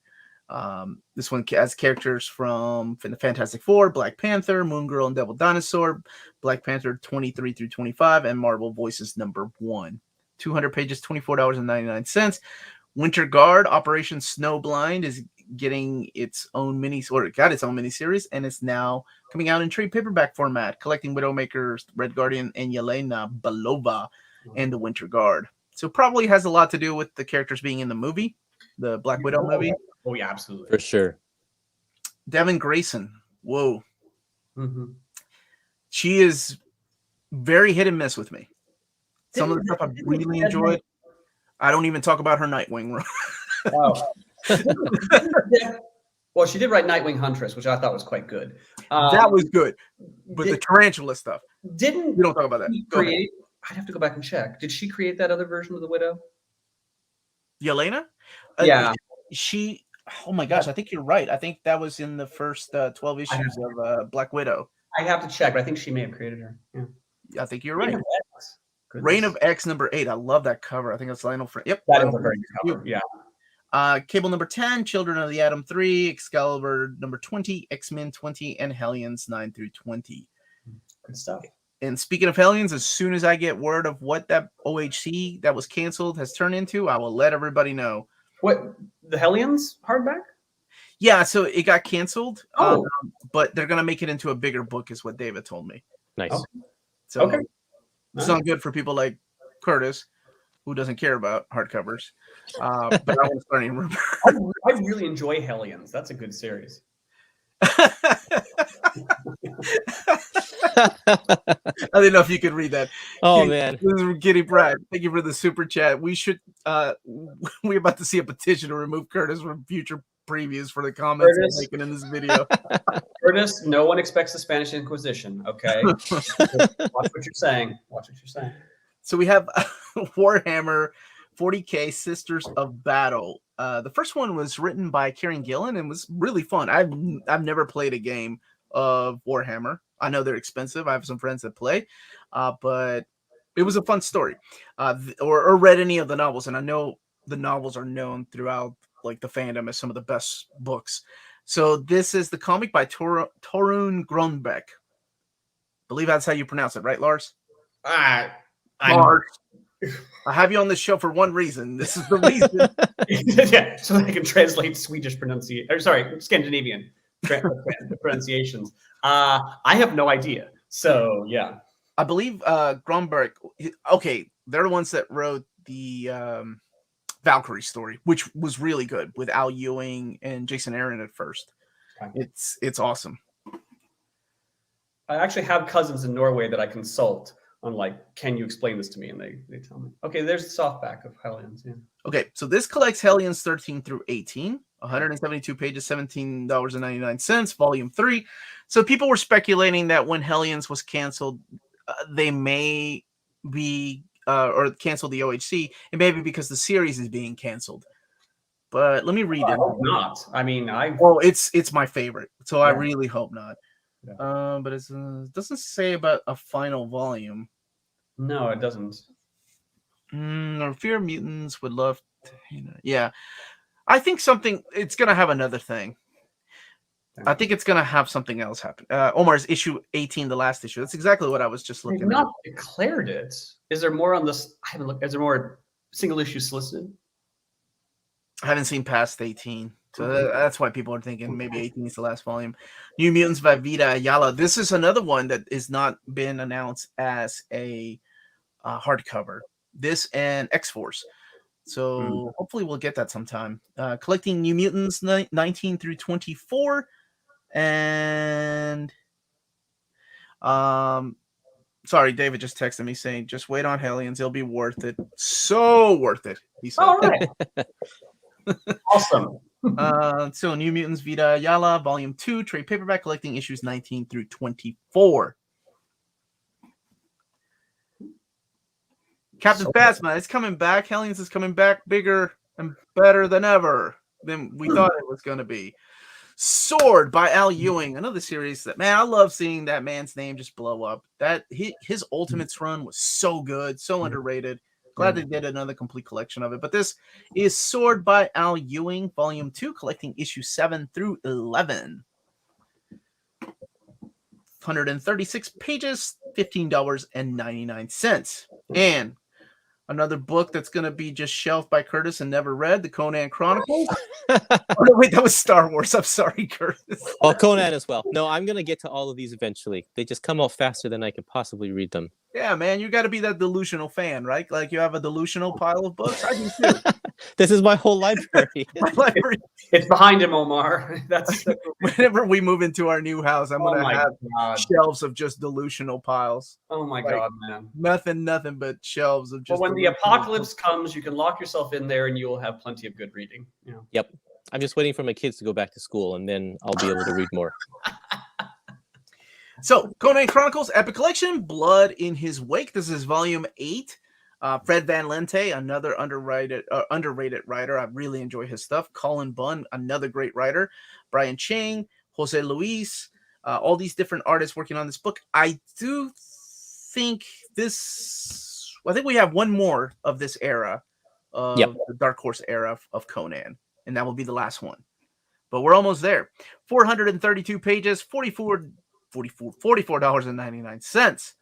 This one has characters from the Fantastic Four, Black Panther, Moon Girl, and Devil Dinosaur, Black Panther 23 through 25, and Marvel Voices number 1. 200 pages, $24.99. Winter Guard, Operation Snowblind, is getting its own miniseries, and it's now coming out in trade paperback format, collecting Widowmaker, Red Guardian, and Yelena Belova, and the Winter Guard. So probably has a lot to do with the characters being in the movie, the Black Widow movie. Oh yeah, absolutely. For sure. Devin Grayson. Whoa. Mm-hmm. She is very hit and miss with me. Some of the stuff I really enjoyed. I don't even talk about her Nightwing run. Oh. Well, she did write Nightwing Huntress, which I thought was quite good. That was good. But the tarantula stuff. We don't talk about that. I'd have to go back and check. Did she create that other version of the Widow? Yelena? Yeah. Oh my gosh, I think you're right. I think that was in the first 12 issues of Black Widow. I'd have to check, but I think she may have created her. Yeah. I think you're right. Reign of X number 8. I love that cover. I think that's Lionel Friend. Yep. That is a very good cover. Yeah. Cable number 10, Children of the Atom 3, Excalibur number 20, X-Men 20, and Hellions 9 through 20. Good stuff. And speaking of Hellions, as soon as I get word of what that OHC that was canceled has turned into, I will let everybody know. What, the Hellions hardback? Yeah, so it got canceled, but they're going to make it into a bigger book is what David told me. Nice. Okay. So it's not good for people like Kurtis, who doesn't care about hardcovers. But I won't start any rumor. I really enjoy Hellions. That's a good series. I didn't know if you could read that. Oh man, this is Giddy Brad. Thank you for the super chat. We should we're about to see a petition to remove Kurtis from future previews for the comments I'm making in this video. Kurtis, no one expects the Spanish Inquisition. Okay, watch what you're saying. Watch what you're saying. So we have Warhammer 40K Sisters of Battle. The first one was written by Kieran Gillen and was really fun. I've never played a game of Warhammer. I know they're expensive. I have some friends that play, but it was a fun story. Or read any of the novels, and I know the novels are known throughout like the fandom as some of the best books. So this is the comic by Torun Grönbeck. I believe that's how you pronounce it, right, Lars? Lars. I have you on this show for one reason. This is the reason. Yeah, so I can translate Swedish pronunciation. Or sorry, Scandinavian pronunciations. I have no idea. So yeah, I believe Grönbeck. Okay, they're the ones that wrote the Valkyrie story, which was really good with Al Ewing and Jason Aaron at first. Okay. It's awesome. I actually have cousins in Norway that I consult on like, can you explain this to me? And they tell me. Okay, there's the softback of Hellions. Yeah. Okay, so this collects Hellions 13 through 18, 172 pages, $17.99, volume 3. So people were speculating that when Hellions was canceled, they may be or cancel the OHC, and maybe because the series is being canceled. But let me read it. I hope not. I mean, well, it's my favorite, so I Yeah. really hope not. Yeah. But it doesn't say about a final volume. No, it doesn't. Or Fear Mutants would love to, yeah. I think it's gonna have another thing. I think it's gonna have something else happen. Omar's issue 18, the last issue. That's exactly what I was just looking They've not declared it. Is there more on this? I haven't looked. Is there more single issues listed? I haven't seen past 18. So that's why people are thinking maybe 18 is the last volume. New Mutants by Vida Ayala. This is another one that is not been announced as a hardcover. This and X-Force. So hopefully we'll get that sometime. Collecting New Mutants 19 through 24. And sorry, David just texted me saying, just wait on Hellions. It'll be worth it. So worth it. He said. All right. Awesome. So New Mutants Vida Ayala, Volume 2, trade paperback, collecting issues 19 through 24. Captain Phasma is coming back. Hellions is coming back bigger and better than ever than we thought it was going to be. Sword by Al Ewing, another series that, man, I love seeing that man's name just blow up. That his Ultimates run was so good, so underrated. Glad they did another complete collection of it. But this is Sword by Al Ewing, Volume 2, collecting issue 7 through 11. 136 pages, $15.99. And another book that's going to be just shelved by Kurtis and never read, the Conan Chronicles. Oh, no, wait, that was Star Wars. I'm sorry, Kurtis. Oh, Conan as well. No, I'm going to get to all of these eventually. They just come out faster than I can possibly read them. Yeah, man, you got to be that delusional fan, right? Like you have a delusional pile of books. I do too. This is my whole library. My library. It's behind him, Omar. That's whenever we move into our new house, I'm going to have shelves of just delusional piles. Oh my God, man. Nothing but shelves of just. Well, when the apocalypse comes, you can lock yourself in there and you will have plenty of good reading. You know? Yep. I'm just waiting for my kids to go back to school and then I'll be able to read more. So, Conan Chronicles Epic Collection, Blood in His Wake. This is volume 8. Fred Van Lente, another underrated writer. I really enjoy his stuff. Colin Bunn, another great writer. Brian Chang, Jose Luis, all these different artists working on this book. I do think I think we have one more of this era, the Dark Horse era of Conan, and that will be the last one. But we're almost there. 432 pages, $44.99.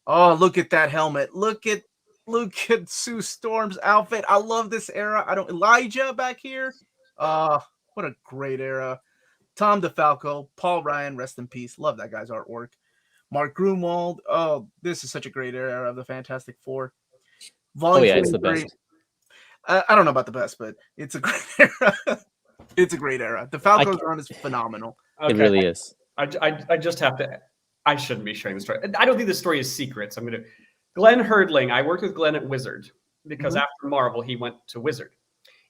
Oh, look at that helmet. Look at Sue Storm's outfit. I love this era. Elijah back here. What a great era. Tom DeFalco, Paul Ryan, rest in peace. Love that guy's artwork. Mark Grunwald. Oh, this is such a great era of the Fantastic Four. Volume it's the best. I don't know about the best, but it's a great era. It's a great era. DeFalco's run is phenomenal. Okay. It really is. I just have to. I shouldn't be sharing the story. I don't think the story is secret. So I'm going to. Glenn Herdling. I worked with Glenn at Wizard because after Marvel, he went to Wizard.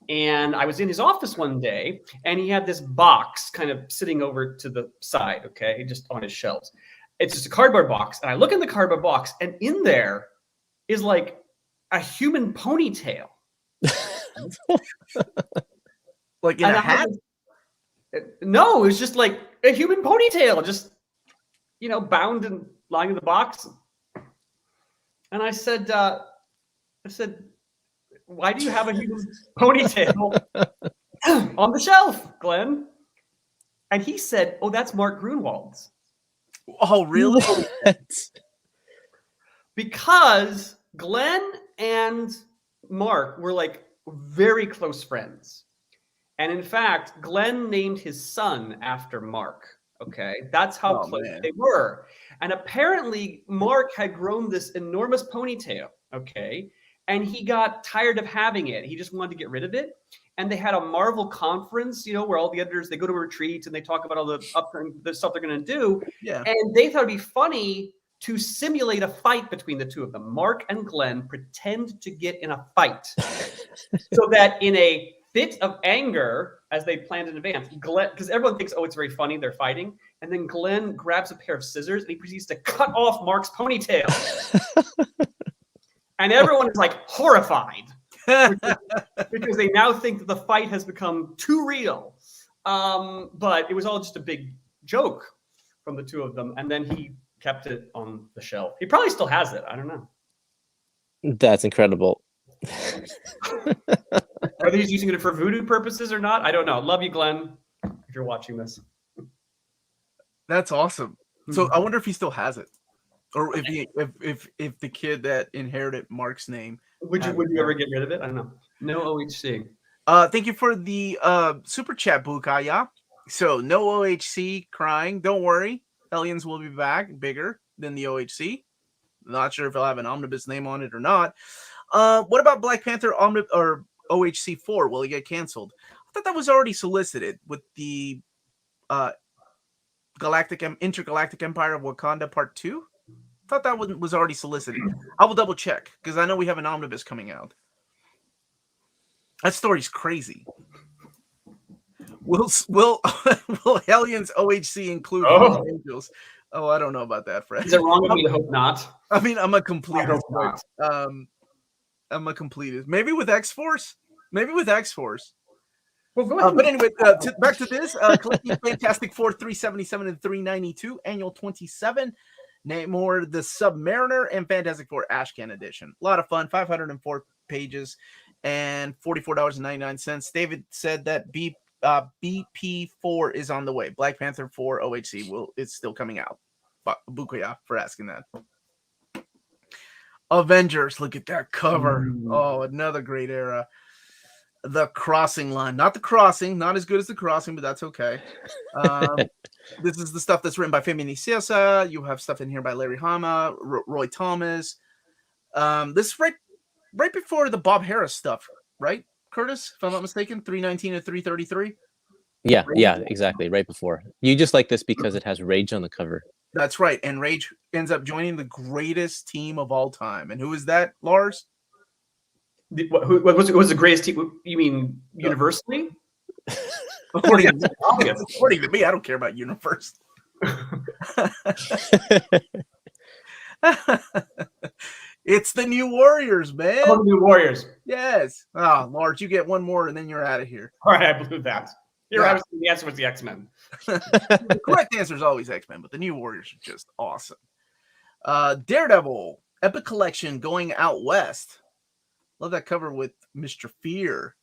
And I was in his office one day, and he had this box kind of sitting over to the side, okay, just on his shelves. It's just a cardboard box. And I look in the cardboard box, and in there is like a human ponytail. Like in a hat? No, it was just like a human ponytail, just, bound and lying in the box. And I said, why do you have a human ponytail on the shelf, Glenn? And he said, oh, that's Mark Grunwald's. Oh, really? Because Glenn and Mark were like very close friends. And in fact, Glenn named his son after Mark. Okay, that's how close they were. And apparently, Mark had grown this enormous ponytail. Okay, and he got tired of having it. He just wanted to get rid of it. And they had a Marvel conference, where all the editors, they go to retreats and they talk about all the stuff they're going to do. Yeah. And they thought it'd be funny to simulate a fight between the two of them. Mark and Glenn pretend to get in a fight so that in a fit of anger, as they planned in advance, Glenn, because everyone thinks, oh, it's very funny, they're fighting. And then Glenn grabs a pair of scissors and he proceeds to cut off Mark's ponytail. And everyone is like horrified because they now think that the fight has become too real. But it was all just a big joke from the two of them. And then he kept it on the shelf. He probably still has it. I don't know. That's incredible. Whether he's using it for voodoo purposes or not, I don't know. Love you, Glenn, if you're watching this. That's awesome. So I wonder if he still has it, or if the kid that inherited Mark's name. Would you ever get rid of it? I don't know. No OHC. Thank you for the super chat, Bukaya. So no OHC crying. Don't worry. Hellions will be back, bigger than the OHC. Not sure if I'll have an omnibus name on it or not. What about Black Panther or OHC 4? Will it get canceled? I thought that was already solicited with the Intergalactic Empire of Wakanda Part 2. I thought that was already solicited. I will double check because I know we have an omnibus coming out. That story's crazy. Will Hellions OHC include Angels? Oh, I don't know about that, Fred. Is it wrong of me to hope not? I mean, I'm a completist. I'm a completist. Maybe with X-Force. Well, go ahead. But anyway, back to this. Collecting Fantastic Four 377 and 392, Annual 27. Namor the Submariner and Fantastic Four Ashcan Edition. A lot of fun. 504 pages and $44.99. David said that BP4 is on the way. Black Panther 4 OHC it's still coming out. Bukuya for asking that. Avengers, look at that cover. Oh, another great era. The Crossing line. Not The Crossing, not as good as The Crossing, but that's okay. This is the stuff that's written by Fabian Nicieza. You have stuff in here by Larry Hama, Roy Thomas. This is right before the Bob Harris stuff, right, Kurtis? If I'm not mistaken, 319 and 333. Yeah, exactly. Right before. You just like this because it has Rage on the cover. That's right. And Rage ends up joining the greatest team of all time. And who is that, Lars? Who was the greatest team? You mean universally? According to me, I don't care about universe. It's the New Warriors, man. Oh, the New Warriors. Yes. Oh, Lars, you get one more and then you're out of here. All right, I blew that. The answer was the X-Men. The correct answer is always X-Men, but the New Warriors are just awesome. Daredevil, Epic Collection going out west. Love that cover with Mr. Fear.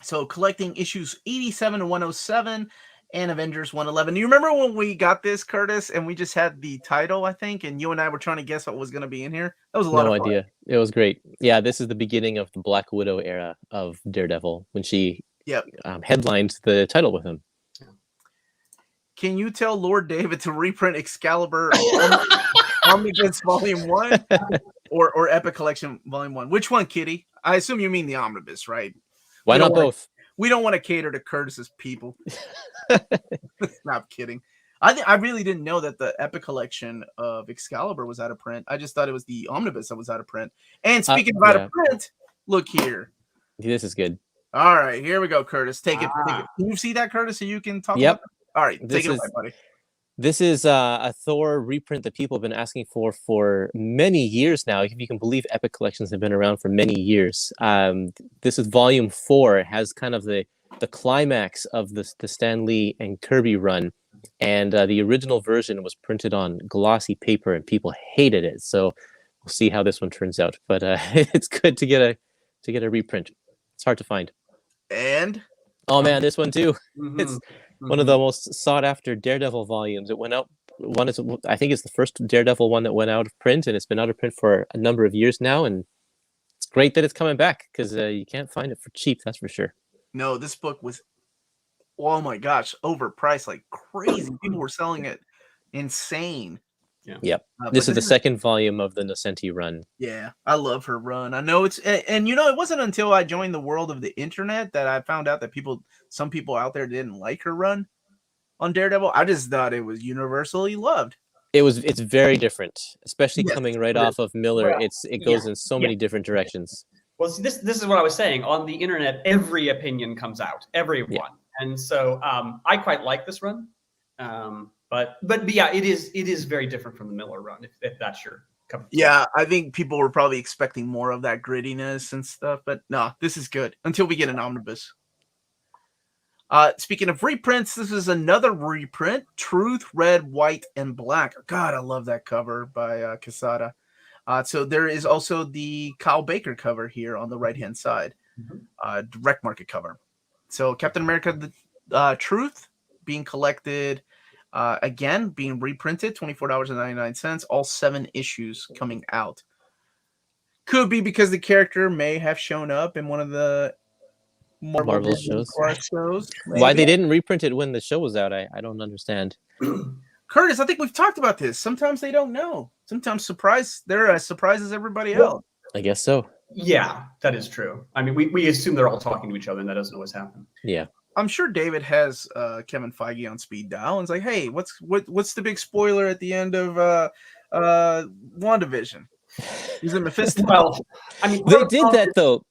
So collecting issues 87 to 107 and Avengers 111. Do you remember when we got this, Kurtis, and we just had the title, I think, and you and I were trying to guess what was going to be in here? That was a lot of fun. No idea. It was great. Yeah, this is the beginning of the Black Widow era of Daredevil when she headlined the title with him. Can you tell Lord David to reprint Excalibur Omnibus Volume 1 or Epic Collection Volume 1? Which one, Kitty? I assume you mean the Omnibus, right? Why not both? We don't want to cater to Kurtis's people. Not kidding. I really didn't know that the Epic Collection of Excalibur was out of print. I just thought it was the Omnibus that was out of print. And speaking of out of print, look here. This is good. All right, here we go, Kurtis. Take it. Can you see that, Kurtis, so you can talk about it? All right, take it away, buddy. This is a Thor reprint that people have been asking for many years now. If you can believe Epic Collections have been around for many years. This is Volume 4. It has kind of the climax of the Stan Lee and Kirby run. And the original version was printed on glossy paper, and people hated it. So we'll see how this one turns out. But it's good to get a reprint. It's hard to find. And oh man, this one too. It's one of the most sought after Daredevil volumes. It went out. I think it's the first Daredevil one that went out of print, and it's been out of print for a number of years now. And it's great that it's coming back because you can't find it for cheap. That's for sure. No, this book was, oh my gosh, overpriced like crazy. People were selling it insane. Yeah. Yep. This is the second volume of the Nocenti run. Yeah, I love her run. I know it's, and you know, it wasn't until I joined the world of the internet that I found out that some people out there didn't like her run on Daredevil. I just thought it was universally loved. It's very different, especially Yes, coming right it off of Miller. Well, It goes in so many different directions. Well, see, this is what I was saying. On the internet, every opinion comes out, everyone, and so I quite like this run. But yeah, it is very different from the Miller run. If that's your cup of tea. Yeah, I think people were probably expecting more of that grittiness and stuff, but no, this is good until we get an omnibus. Speaking of reprints, this is another reprint: Truth, Red, White, and Black. God, I love that cover by Quesada. So there is also the Kyle Baker cover here on the right-hand side, direct market cover. So Captain America, the Truth, being collected again, being reprinted, $24.99, all 7 issues coming out. Could be because the character may have shown up in one of the Marvel shows. Why they didn't reprint it when the show was out, I don't understand. Kurtis, I think we've talked about this. Sometimes they don't know. Sometimes they're as surprised as everybody else. I guess so. Yeah, that is true. I mean, we assume they're all talking to each other, and that doesn't always happen. Yeah. I'm sure David has Kevin Feige on speed dial and it's like, hey, what's the big spoiler at the end of WandaVision? Is it Mephisto? Well, I mean, they did that though.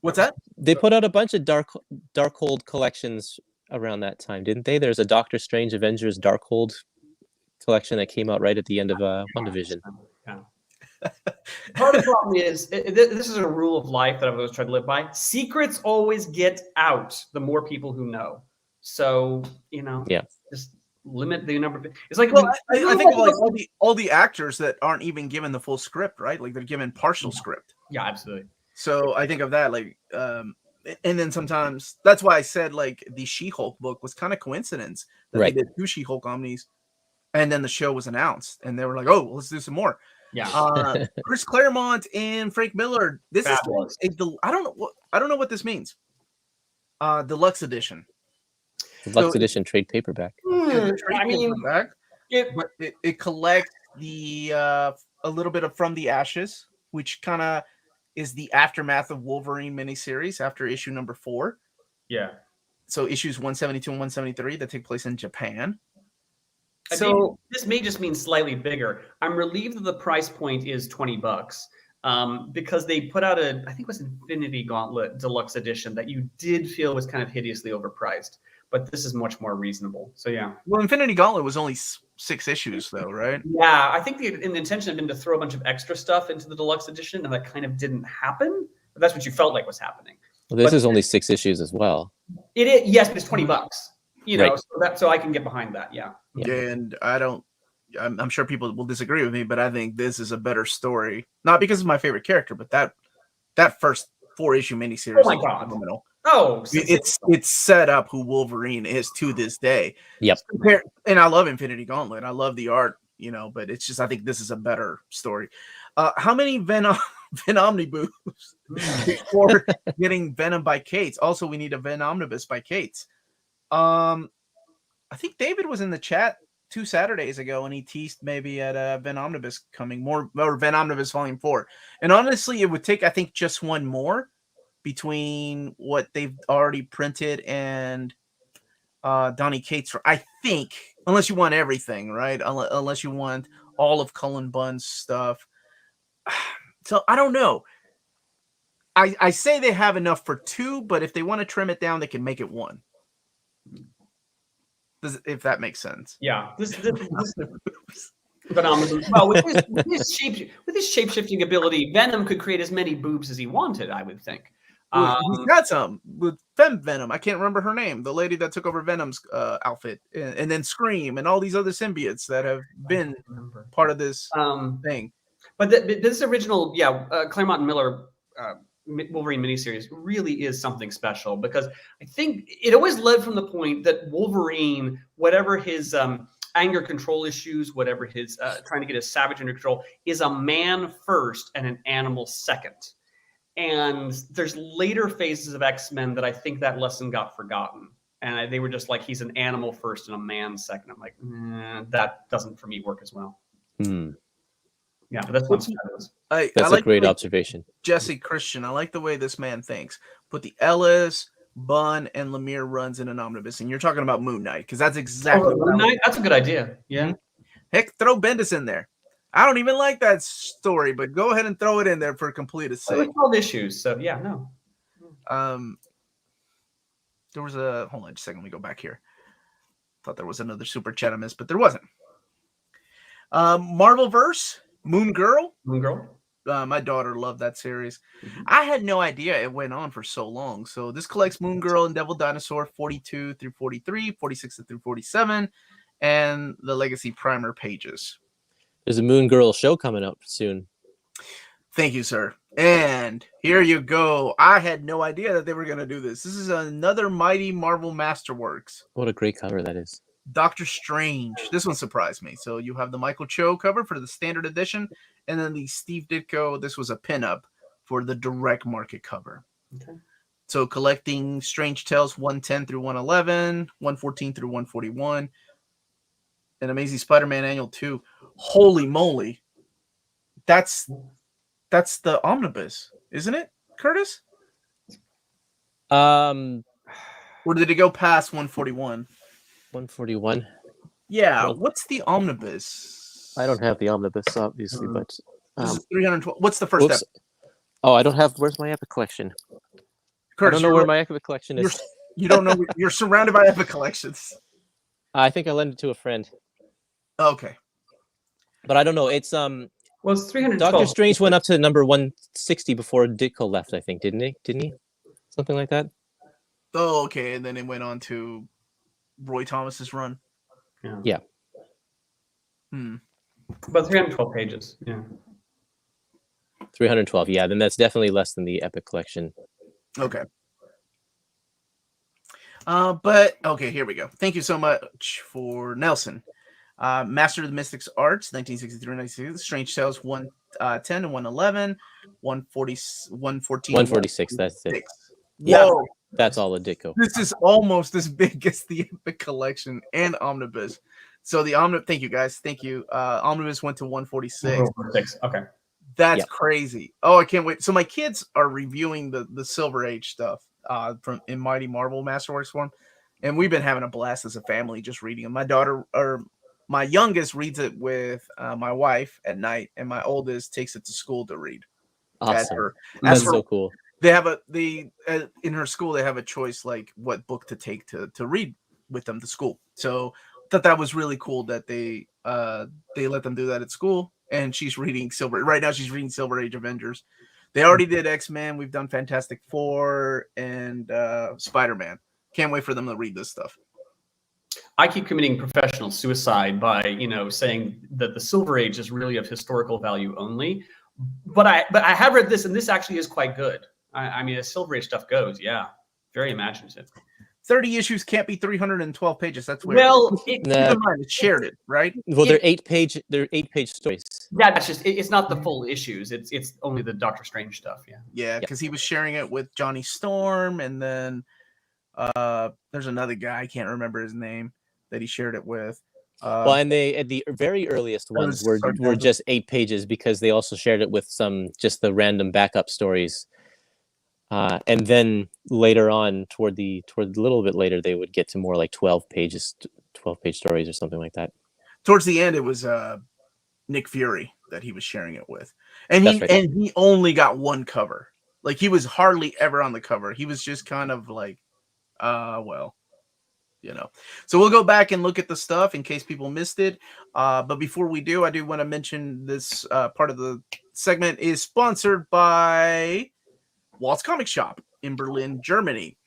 What's that? They put out a bunch of Darkhold collections around that time, didn't they? There's a Doctor Strange Avengers Darkhold collection that came out right at the end of WandaVision. Yeah. Part of the problem is this is a rule of life that I've always tried to live by. Secrets always get out the more people who know. So just limit the number of. It's like I think like all the actors that aren't even given the full script, right? Like they're given partial script. Yeah, absolutely. So I think of that like, and then sometimes that's why I said like the She-Hulk book was kind of coincidence that they did 2 She-Hulk omnis, and then the show was announced, and they were like, oh, let's do some more. Yeah. Chris Claremont and Frank Miller. This Fabulous. I don't know what this means. Deluxe edition. Deluxe edition trade paperback. Paperback. It collects the a little bit of From the Ashes, which kind of is the aftermath of Wolverine miniseries after issue number 4. Yeah. So issues 172 and 173 that take place in Japan. So this may just mean slightly bigger. I'm relieved that the price point is $20 because they put out I think it was Infinity Gauntlet Deluxe Edition that you did feel was kind of hideously overpriced, but this is much more reasonable. So yeah. Well, Infinity Gauntlet was only 6 issues though, right? Yeah, I think the intention had been to throw a bunch of extra stuff into the Deluxe Edition, and that kind of didn't happen. But that's what you felt like was happening. Well, this is only 6 issues as well. It is, yes, but it's $20. You know, right. so I can get behind that. Yeah. And I'm sure people will disagree with me, but I think this is a better story. Not because it's my favorite character, but that first 4-issue miniseries. Oh my God. Phenomenal. Oh, it's set up who Wolverine is to this day. Yep. And I love Infinity Gauntlet. I love the art, but it's just I think this is a better story. How many Venom Omnibus before getting Venom by Cates? Also, we need a Venom Omnibus by Cates. I think David was in the chat 2 Saturdays ago, and he teased maybe at Venom Omnibus coming more, or Venom Omnibus Volume 4. And honestly, it would take I think just one more between what they've already printed and Donny Cates. I think, unless you want everything, right? Unless you want all of Cullen Bunn's stuff. So I don't know. I say they have enough for 2, but if they want to trim it down, they can make it 1. If that makes sense. Yeah. This phenomenal. Well, with his shape-shifting ability, Venom could create as many boobs as he wanted, I would think. He's got some with Femme Venom. I can't remember her name. The lady that took over Venom's outfit, and then Scream, and all these other symbiotes that have been part of this thing. But this original, Claremont and Miller Wolverine miniseries really is something special, because I think it always led from the point that Wolverine, whatever his anger control issues, whatever his trying to get his savage under control, is a man first and an animal second. And there's later phases of X-Men that I think that lesson got forgotten. And they were just like, he's an animal first and a man second. I'm like, that doesn't for me work as well. Yeah, but that's what's That's a great observation. Jesse Christian, I like the way this man thinks. Put the Ellis, Bunn, and Lemire runs in an omnibus, and you're talking about Moon Knight, because that's exactly Moon Knight. That's a good idea. Yeah. Heck, throw Bendis in there. I don't even like that story, but go ahead and throw it in there for complete's sake. It's called issues, so yeah, no. There was a hold on just a second. Let me go back here. Thought there was another super chat I missed, but there wasn't. Marvelverse, Moon Girl. Moon Girl. My daughter loved that series. Mm-hmm. I had no idea it went on for so long. So this collects Moon Girl and Devil Dinosaur 42 through 43, 46 through 47, and the Legacy Primer pages. There's a Moon Girl show coming up soon. Thank you, sir. And here you go. I had no idea that they were going to do this. This is another Mighty Marvel Masterworks. What a great cover that is. Doctor Strange. This one surprised me. So you have the Michael Cho cover for the standard edition, and then the Steve Ditko. This was a pinup for the direct market cover. Okay. So collecting Strange Tales 110 through 111, 114 through 141, and Amazing Spider-Man Annual 2. Holy moly. That's the omnibus, isn't it, Kurtis? Or did it go past 141? 141. Yeah, what's the omnibus? I don't have the omnibus, obviously, but this is 312. What's the first step? Oh, I don't have. Where's my Epic collection? Kurtis, I don't know where my Epic collection is. You don't know. You're surrounded by Epic collections. I think I lent it to a friend. Okay, but I don't know. It's Well, it's 312. Doctor Strange went up to number 160 before Ditko left. I think didn't he? Something like that. Oh, okay, and then it went on to Roy Thomas's run. Yeah. About 312 pages. Yeah. 312. Yeah, then that's definitely less than the Epic collection. Okay. But okay, here we go. Thank you so much for Nelson. Master of the Mystics Arts, 1963-96. Strange Tales 110 and 111, 140, 114, 146. That's it. Yeah, that's all a Ditko. This is almost as big as the Epic collection and Omnibus. So the Omnibus, thank you guys. Thank you. Omnibus went to 146. 146. Okay. That's crazy. Oh, I can't wait. So my kids are reviewing the Silver Age stuff from in Mighty Marvel Masterworks form, and we've been having a blast as a family just reading them. My daughter, or my youngest, reads it with my wife at night, and my oldest takes it to school to read. Awesome. That's so cool. They have in her school they have a choice like what book to take to read with them to school. So I thought that was really cool that they let them do that at school. And she's reading right now. She's reading Silver Age Avengers. They already did X-Men. We've done Fantastic Four and Spider-Man. Can't wait for them to read this stuff. I keep committing professional suicide by saying that the Silver Age is really of historical value only. But I have read this, and this actually is quite good. I mean, as Silver Age stuff goes, yeah, very imaginative. 30 issues can't be 312 pages. That's weird. Well, keep in mind, it's shared it, right? Well, they're 8-page stories. Yeah, that's just it's not the full issues. It's only the Doctor Strange stuff. Yeah. Yeah, because he was sharing it with Johnny Storm, and then there's another guy, I can't remember his name, that he shared it with. Well, and they at the very earliest ones were just 8 pages because they also shared it with just the random backup stories. And then later on, toward a little bit later, they would get to more like 12-page stories or something like that. Towards the end, it was Nick Fury that he was sharing it with, and he only got one cover. Like he was hardly ever on the cover. He was just kind of like, So we'll go back and look at the stuff in case people missed it. But before we do, I do want to mention this part of the segment is sponsored by Walt's Comic Shop in Berlin, Germany.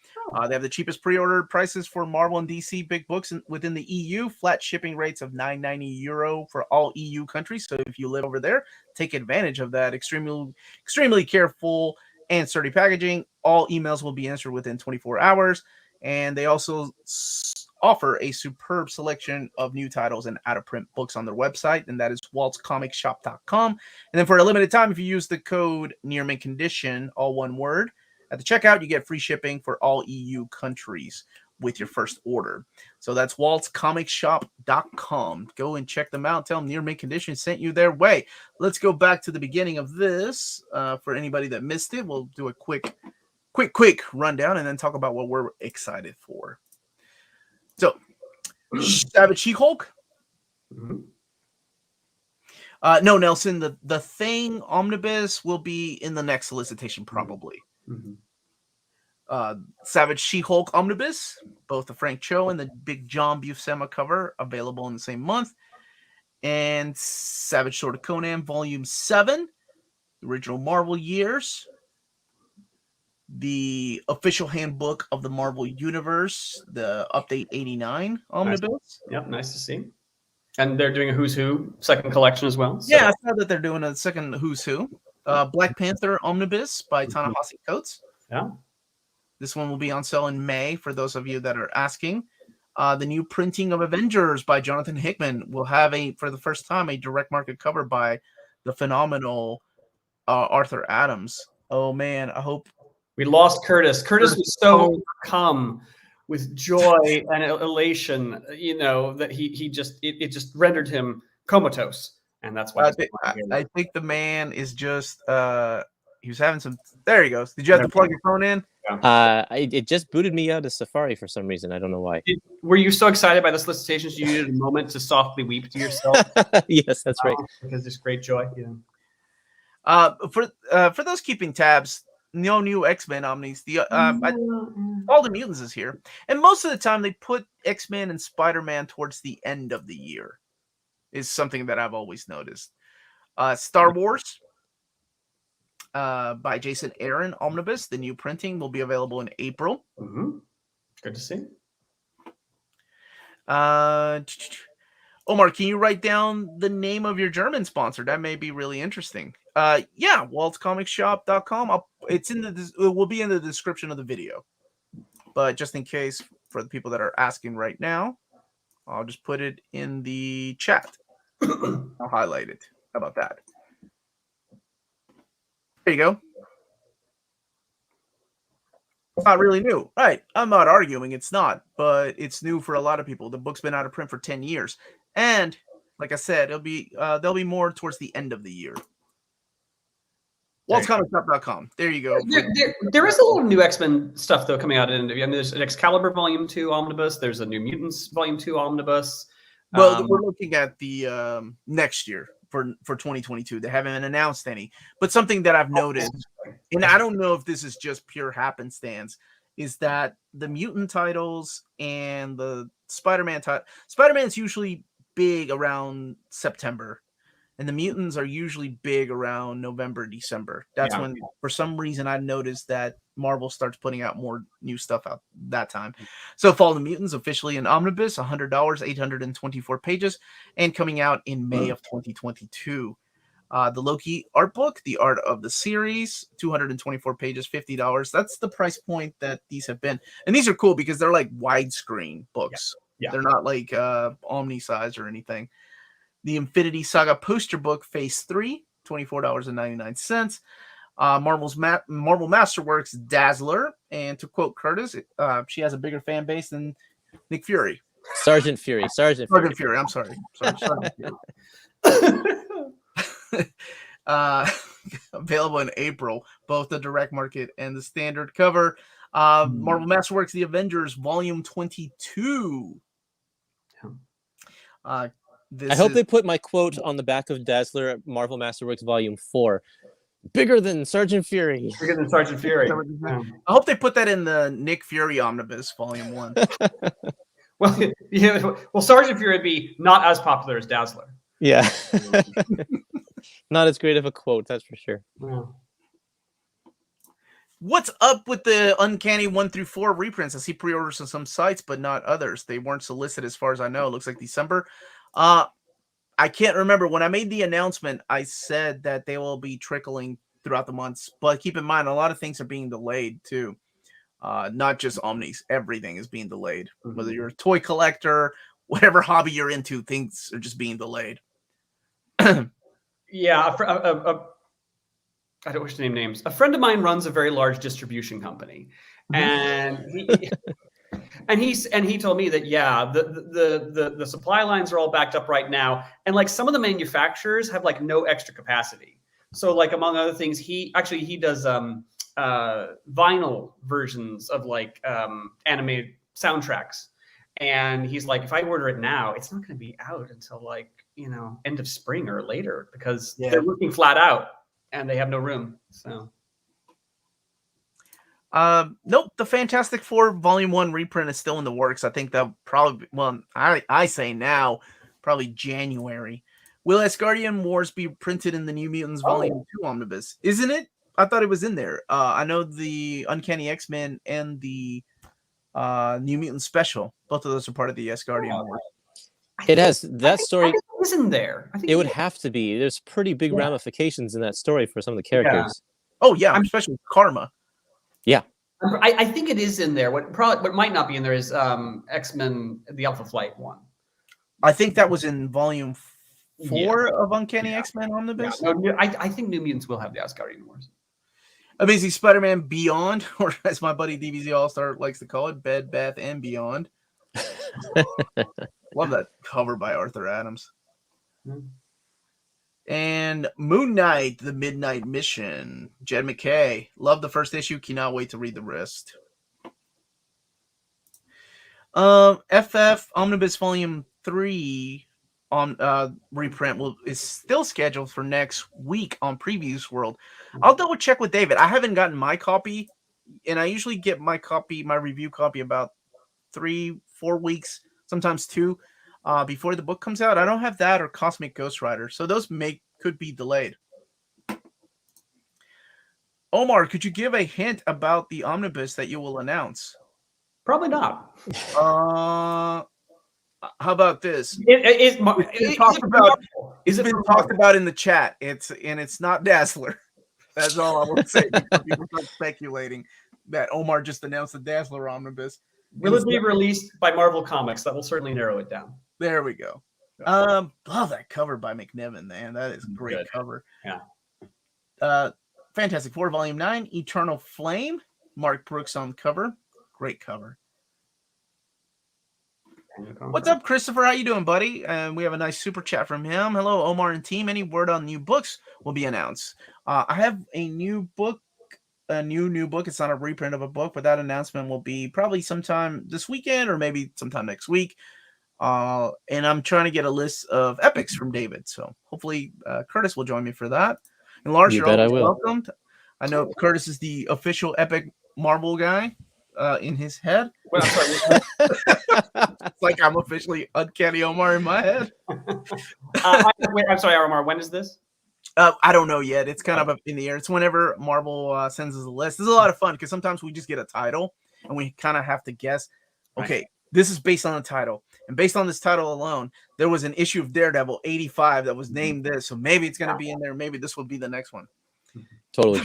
They have the cheapest pre-order prices for Marvel and DC big books within the EU. Flat shipping rates of €9.90 for all EU countries. So if you live over there, take advantage of that. Extremely careful and sturdy packaging. All emails will be answered within 24 hours. And they also offer a superb selection of new titles and out-of-print books on their website, and that is waltzcomicshop.com. And then for a limited time, if you use the code Near Mint Condition, all one word, at the checkout, you get free shipping for all EU countries with your first order. So that's waltzcomicshop.com. Go and check them out. Tell them Near Mint Condition sent you their way. Let's go back to the beginning of this. For anybody that missed it, we'll do a quick rundown and then talk about what we're excited for. So, Savage She-Hulk. No, Nelson, the Thing Omnibus will be in the next solicitation, probably. Savage She-Hulk Omnibus, both the Frank Cho and the Big John Buscema cover, available in the same month. And Savage Sword of Conan, Volume 7, the original Marvel years. The official handbook of the Marvel Universe, the Update 89 Omnibus. Nice. Yep, nice to see. And they're doing a Who's Who second collection as well. So. Yeah, I saw that they're doing a second Who's Who. Black Panther Omnibus by Ta-Nehisi Coates. Yeah. This one will be on sale in May, for those of you that are asking. The new printing of Avengers by Jonathan Hickman will have, for the first time, a direct market cover by the phenomenal Arthur Adams. Oh, man, I hope... We lost Kurtis. Kurtis was so overcome with joy and elation, that he just just rendered him comatose, and that's why. I think the man is just he was having some. There he goes. Did you have to plug your phone in? Yeah. It just booted me out of Safari for some reason. I don't know why. Were you so excited by the solicitations you needed a moment to softly weep to yourself? Yes, that's right. Because there's great joy. Yeah. For those keeping tabs. No new X-Men omnis. All the Mutants is here, and most of the time they put X-Men and Spider-Man towards the end of the year. Is something that I've always noticed. Star Wars by Jason Aaron Omnibus. The new printing will be available in April. Good to see. Omar, can you write down the name of your German sponsor? That may be really interesting. Yeah, waltzcomicshop.com. It will be in the description of the video. But just in case, for the people that are asking right now, I'll just put it in the chat. I'll highlight it. How about that? There you go. It's not really new. Right. I'm not arguing it's not, but it's new for a lot of people. The book's been out of print for 10 years. And like I said, there'll be more towards the end of the year. WaltzComicShop.com. There you go. There is a lot of new X-Men stuff though coming out. There's an Excalibur Volume 2 Omnibus. There's a new Mutants Volume 2 Omnibus. Well, we're looking at the next year for 2022. They haven't announced any, but something that I've noticed, and I don't know if this is just pure happenstance, is that the Mutant titles and the Spider-Man Spider-Man's usually big around September, and the Mutants are usually big around November, December. That's when, for some reason, I noticed that Marvel starts putting out more new stuff out that time. So Fall of the Mutants officially in Omnibus, $100, 824 pages, and coming out in May of 2022. The Loki art book, the art of the series, 224 pages, $50. That's the price point that these have been. And these are cool because they're like widescreen books. Yeah. They're not like Omni size or anything. The Infinity Saga poster book, Phase 3, $24.99. Marvel Masterworks Dazzler, and to quote Kurtis, she has a bigger fan base than Nick Fury. Sergeant Fury. I'm sorry. Sergeant Fury. Available in April, both the direct market and the standard cover. Marvel Masterworks The Avengers Volume 22. I hope they put my quote on the back of Dazzler at Marvel Masterworks Volume 4. Bigger than Sergeant Fury. Bigger than Sergeant Fury. I hope they put that in the Nick Fury Omnibus Volume 1. Well, Sergeant Fury would be not as popular as Dazzler. Yeah. Not as great of a quote, that's for sure. Yeah. What's up with the Uncanny 1 through 4 reprints? I see pre-orders on some sites, but not others. They weren't solicited as far as I know. It looks like December. I can't remember. When I made the announcement, I said that they will be trickling throughout the months. But keep in mind, a lot of things are being delayed, too. Not just Omnis. Everything is being delayed. Whether you're a toy collector, whatever hobby you're into, things are just being delayed. Yeah. I don't wish to name names. A friend of mine runs a very large distribution company. And he told me that the supply lines are all backed up right now, and like some of the manufacturers have like no extra capacity. So like among other things, he does vinyl versions of like animated soundtracks, and he's like, if I order it now, it's not going to be out until like end of spring or later because they're looking flat out and they have no room. So. Nope. The Fantastic Four Volume 1 reprint is still in the works. I think that probably, well, I say now, probably January. Will Asgardium Wars be printed in the New Mutants Volume 2 Omnibus? Isn't it? I thought it was in there. I know the Uncanny X-Men and the New Mutant Special. Both of those are part of the Asgardium Wars. It has that story. Isn't there? I think it would have to be. There's pretty big ramifications in that story for some of the characters. Oh yeah, especially Karma. Yeah. I think it is in there. What might not be in there is X-Men: The Alpha Flight one. I think that was in Volume 4 of Uncanny X-Men Omnibus. Yeah. No, I think New Mutants will have the Asgardian Wars. Amazing Spider-Man Beyond, or as my buddy DBZ All-Star likes to call it, Bed, Bath, and Beyond. Love that cover by Arthur Adams. And Moon Knight, The Midnight Mission, Jed McKay. Love the first issue. Cannot wait to read the rest. FF Omnibus Volume 3 on reprint is still scheduled for next week on Previews World. I'll double check with David. I haven't gotten my copy, and I usually get my review copy about 3-4 weeks, sometimes 2, before the book comes out. I don't have that or Cosmic Ghost Rider, so those could be delayed. Omar, could you give a hint about the omnibus that you will announce? Probably not. How about this? It's been talked about in the chat. It's not Dazzler. That's all I will say. People start speculating that Omar just announced the Dazzler omnibus. Will it be released by Marvel Comics? That will certainly narrow it down. There we go. Love that cover by McNiven, man. That is a great cover. Yeah. Fantastic Four Volume 9, Eternal Flame. Mark Brooks on the cover. Great cover. What's up, Christopher? How you doing, buddy? We have a nice super chat from him. Hello, Omar and team. Any word on new books will be announced? I have a new book, a new book. It's not a reprint of a book, but that announcement will be probably sometime this weekend or maybe sometime next week. And I'm trying to get a list of epics from David. So hopefully Kurtis will join me for that. And Lars, you're always welcomed. I know Kurtis is the official epic Marvel guy in his head. Well, I'm sorry. It's like I'm officially Uncanny Omar in my head. Wait, I'm sorry, Omar. When is this? I don't know yet. It's kind of up in the air. It's whenever Marvel sends us a list. This is a lot of fun because sometimes we just get a title and we kind of have to guess. Okay, this is based on a title. And based on this title alone, there was an issue of Daredevil 85 that was named this. So maybe it's going to be in there. Maybe this will be the next one. Totally.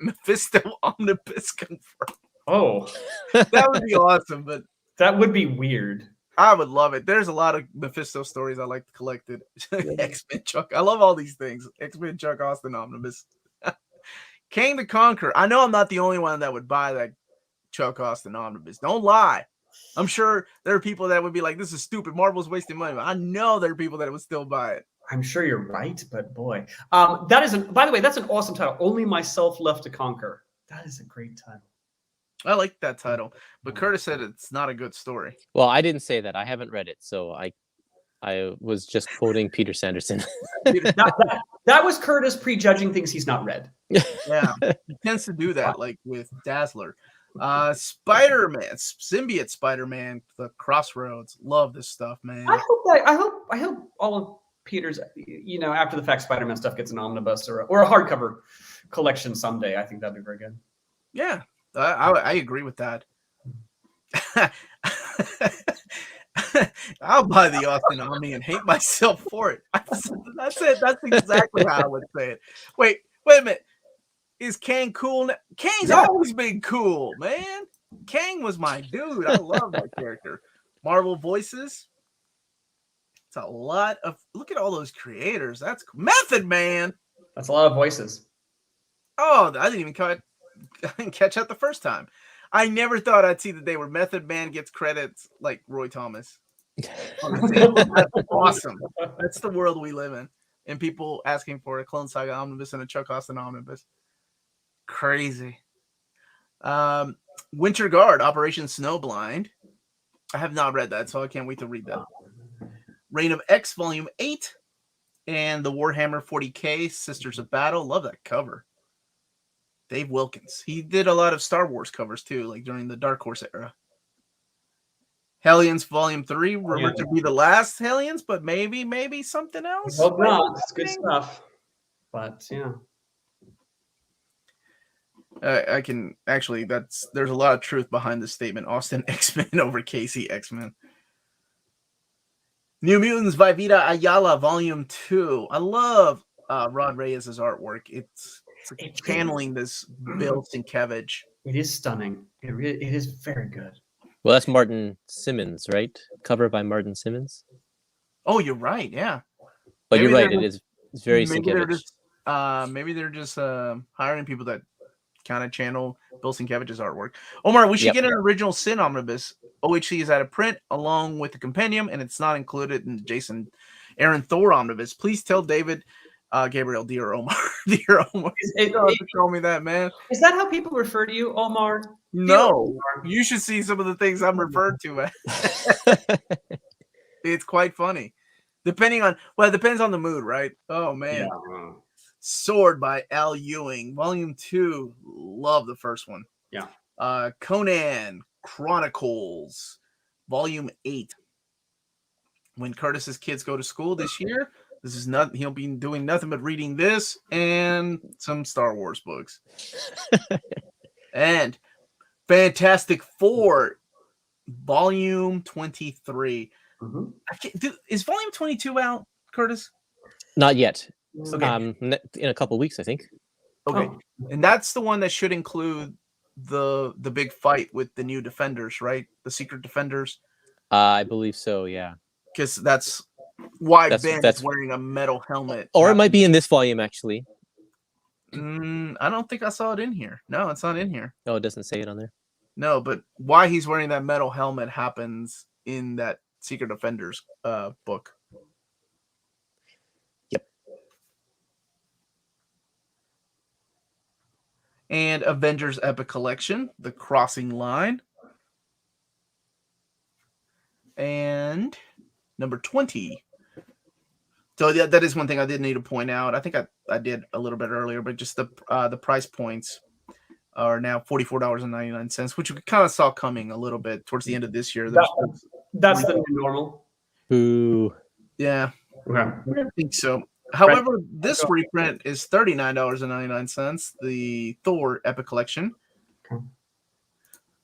Mephisto Omnibus confirmed. Oh, that would be awesome. But that would be weird. I would love it. There's a lot of Mephisto stories I like collected. X-Men Chuck. I love all these things. X-Men Chuck Austin Omnibus. Kang To Conquer. I know I'm not the only one that would buy that Chuck Austin Omnibus. Don't lie. I'm sure there are people that would be like, this is stupid. Marvel's wasting money. But I know there are people that would still buy it. I'm sure you're right, but boy. By the way, that's an awesome title. Only Myself Left to Conquer. That is a great title. I like that title, but Kurtis said it's not a good story. Well, I didn't say that. I haven't read it, so I was just quoting Peter Sanderson. that was Kurtis prejudging things he's not read. Yeah, he tends to do that, like with Dazzler. Spider-Man, Symbiote Spider-Man, The Crossroads. Love this stuff, man. I hope all of Peter's, after the fact Spider-Man stuff gets an omnibus or a hardcover collection someday. I think that'd be very good. Yeah. I agree with that. I'll buy the Austin Omni and hate myself for it. That's it. That's exactly how I would say it. Wait a minute. Is Kang cool now? Kang's always been cool, man. Kang was my dude. I love that character. Marvel voices. It's a lot of. Look at all those creators. That's Method Man. That's a lot of voices. Oh, I didn't catch up the first time. I never thought I'd see the day where Method Man gets credits like Roy Thomas. That's awesome. That's the world we live in. And people asking for a Clone Saga Omnibus and a Chuck Austin Omnibus. Crazy. Winter Guard, Operation Snowblind. I have not read that, so I can't wait to read that. Reign of X, Volume 8. And the Warhammer 40K Sisters of Battle. Love that cover. Dave Wilkins. He did a lot of Star Wars covers too, like during the Dark Horse era. Hellions Volume 3, rumored to be the last Hellions, but maybe something else. Hope not. It's good stuff. But yeah. I can actually, there's a lot of truth behind this statement. Austin X-Men over Casey X-Men. New Mutants by Vida Ayala, Volume 2. I love Rod Reyes' artwork. It's like channeling this Bill Sienkiewicz. It is stunning. It is very good. Well, that's Martin Simmons, right? Cover by Martin Simmons. Oh, you're right. Yeah. But you're right. It's very Sienkiewicz. Maybe they're just hiring people that kind of channel Bill Sienkiewicz's artwork. Omar, we should get an original Sin Omnibus. OHC is out of print along with the compendium, and it's not included in the Jason Aaron Thor Omnibus. Please tell David Gabriel, dear Omar. Dear Omar. Tell me that, man. Is that how people refer to you, Omar? No. You should see some of the things I'm referred to. It's quite funny. It depends on the mood, right? Oh, man. Yeah. Sword by Al Ewing, Volume 2. Love the first one. Yeah. Conan, Chronicles, Volume 8. When Kurtis's kids go to school this year, he'll be doing nothing but reading this and some Star Wars books. And Fantastic Four, Volume 23. Mm-hmm. Is Volume 22 out, Kurtis? Not yet. Okay. In a couple of weeks, I think. Okay. And that's the one that should include the big fight with the new Defenders, right? The Secret Defenders. I believe so, yeah. Because that's why Ben is wearing a metal helmet. Or it might be in this volume, actually. I don't think I saw it in here. No, it's not in here. No, it doesn't say it on there. No, but why he's wearing that metal helmet happens in that Secret Defenders book. Yep. And Avengers Epic Collection, The Crossing Line. And number 20. So that is one thing I did need to point out. I think I did a little bit earlier, but just the price points are now $44.99, which we kind of saw coming a little bit towards the end of this year. That's the new normal. Boo. Yeah. Okay. I think so. However, this reprint is $39.99. The Thor Epic Collection. Okay.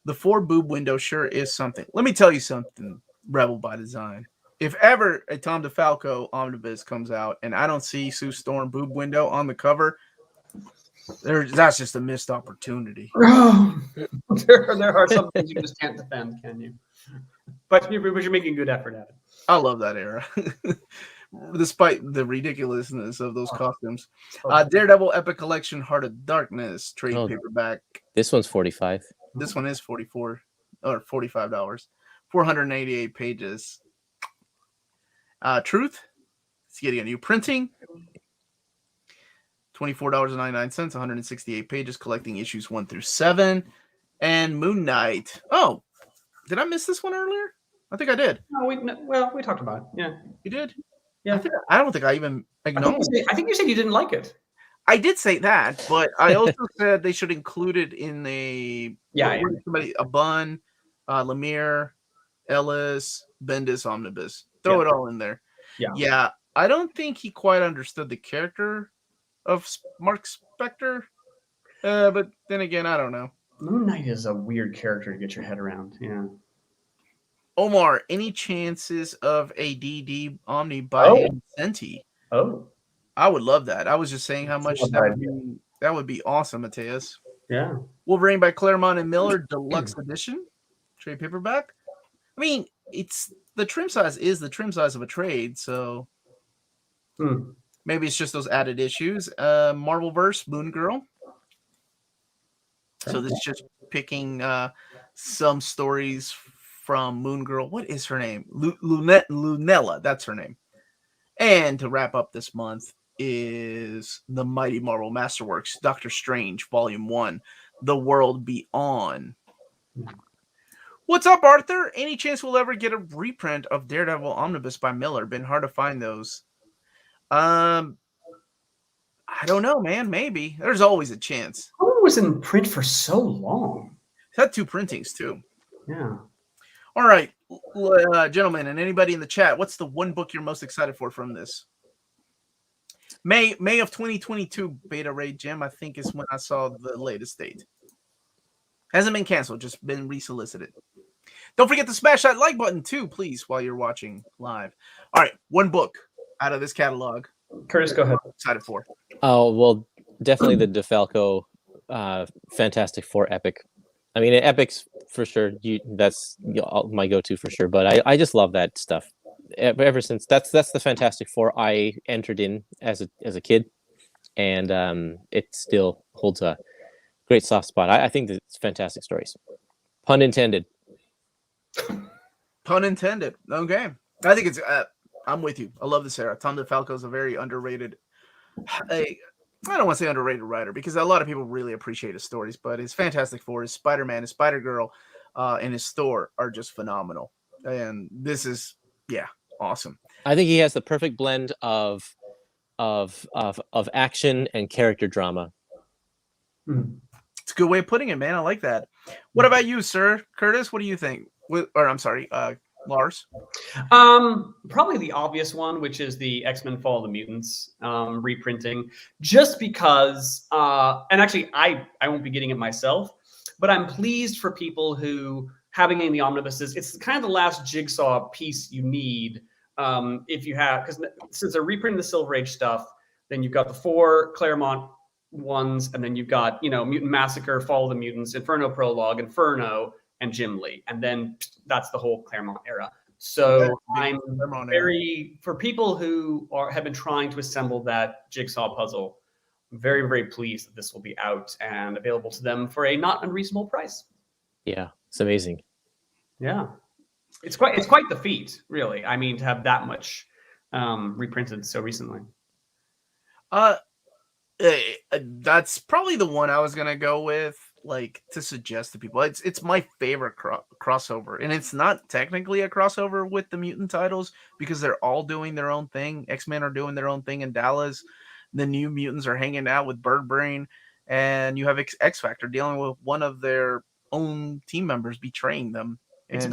The 4 boob window sure is something. Let me tell you something, Rebel by Design. If ever a Tom DeFalco omnibus comes out and I don't see Sue Storm boob window on the cover, that's just a missed opportunity. There are some things you just can't defend, can you? But you're making good effort at it. I love that era. Despite the ridiculousness of those costumes. Daredevil Epic Collection, Heart of Darkness, trade paperback. This one's $45. This one is $44 or $45. 488 pages. Truth, it's getting a new printing. $24.99, 168 pages, collecting issues 1 through 7. And Moon Knight. Oh, did I miss this one earlier? I think I did. No, we talked about it. Yeah. You did? Yeah. I don't think I even acknowledged it. I think you said you didn't like it. I did say that, but I also said they should include it in a Bun, Lemire, Ellis, Bendis omnibus. Throw it all in there. Yeah. I don't think he quite understood the character of Mark Spector, but then again, I don't know. Moon Knight is a weird character to get your head around. Yeah. Omar, any chances of a DD Omni by Senti? Oh, I would love that. I was just saying how much that would be awesome, Mateus. Yeah. Wolverine by Claremont and Miller, Deluxe Edition, trade paperback. I mean, it's the trim size is the trim size of a trade, so maybe it's just those added issues. Marvelverse, Moon Girl. So this is just picking some stories from Moon Girl. What is her name? Lunella. That's her name. And to wrap up this month is the Mighty Marvel Masterworks, Doctor Strange, Volume 1, The World Beyond. What's up, Arthur? Any chance we'll ever get a reprint of Daredevil Omnibus by Miller? Been hard to find those. I don't know, man. Maybe there's always a chance. Conan was in print for so long. It's had 2 printings too. Yeah. All right, gentlemen, and anybody in the chat, what's the one book you're most excited for from this? May of 2022 beta raid, Jim, I think is when I saw the latest date. Hasn't been canceled, just been resolicited. Don't forget to smash that like button too, please, while you're watching live. All right, one book out of this catalog. Kurtis, go ahead. Excited for. Oh, well, definitely the DeFalco Fantastic Four epic. I mean, epics for sure. That's my go-to for sure. But I just love that stuff. Ever since that's the Fantastic Four I entered in as a kid, and it still holds a great soft spot. I think that it's fantastic stories. Pun intended. Pun intended. Okay, I think it's. I'm with you. I love this era. Tom DeFalco is a very underrated. I don't want to say underrated writer because a lot of people really appreciate his stories, but his Fantastic Four, his Spider-Man, his Spider-Girl, and his Thor are just phenomenal. And this is, awesome. I think he has the perfect blend of action and character drama. It's a good way of putting it, man. I like that. What about you, sir? Kurtis, what do you think? I'm sorry, Lars? Probably the obvious one, which is the X-Men Fall of the Mutants reprinting, just because, and actually I won't be getting it myself, but I'm pleased for people who, having in the omnibuses, it's kind of the last jigsaw piece you need if you have, because since they're reprinting the Silver Age stuff, then you've got the 4 Claremont ones, and then you've got, Mutant Massacre, Fall of the Mutants, Inferno Prologue, Inferno, and Jim Lee. And then that's the whole Claremont era. So I'm very, for people who have been trying to assemble that jigsaw puzzle, I'm very, very pleased that this will be out and available to them for a not unreasonable price. Yeah, it's amazing. Yeah. It's quite the feat, really. I mean, to have that much reprinted so recently. That's probably the one I was gonna go with, like, to suggest to people. It's my favorite crossover, and it's not technically a crossover with the mutant titles because they're all doing their own thing. X-Men are doing their own thing in Dallas. The New Mutants are hanging out with Birdbrain, and you have X Factor dealing with one of their own team members betraying them. It's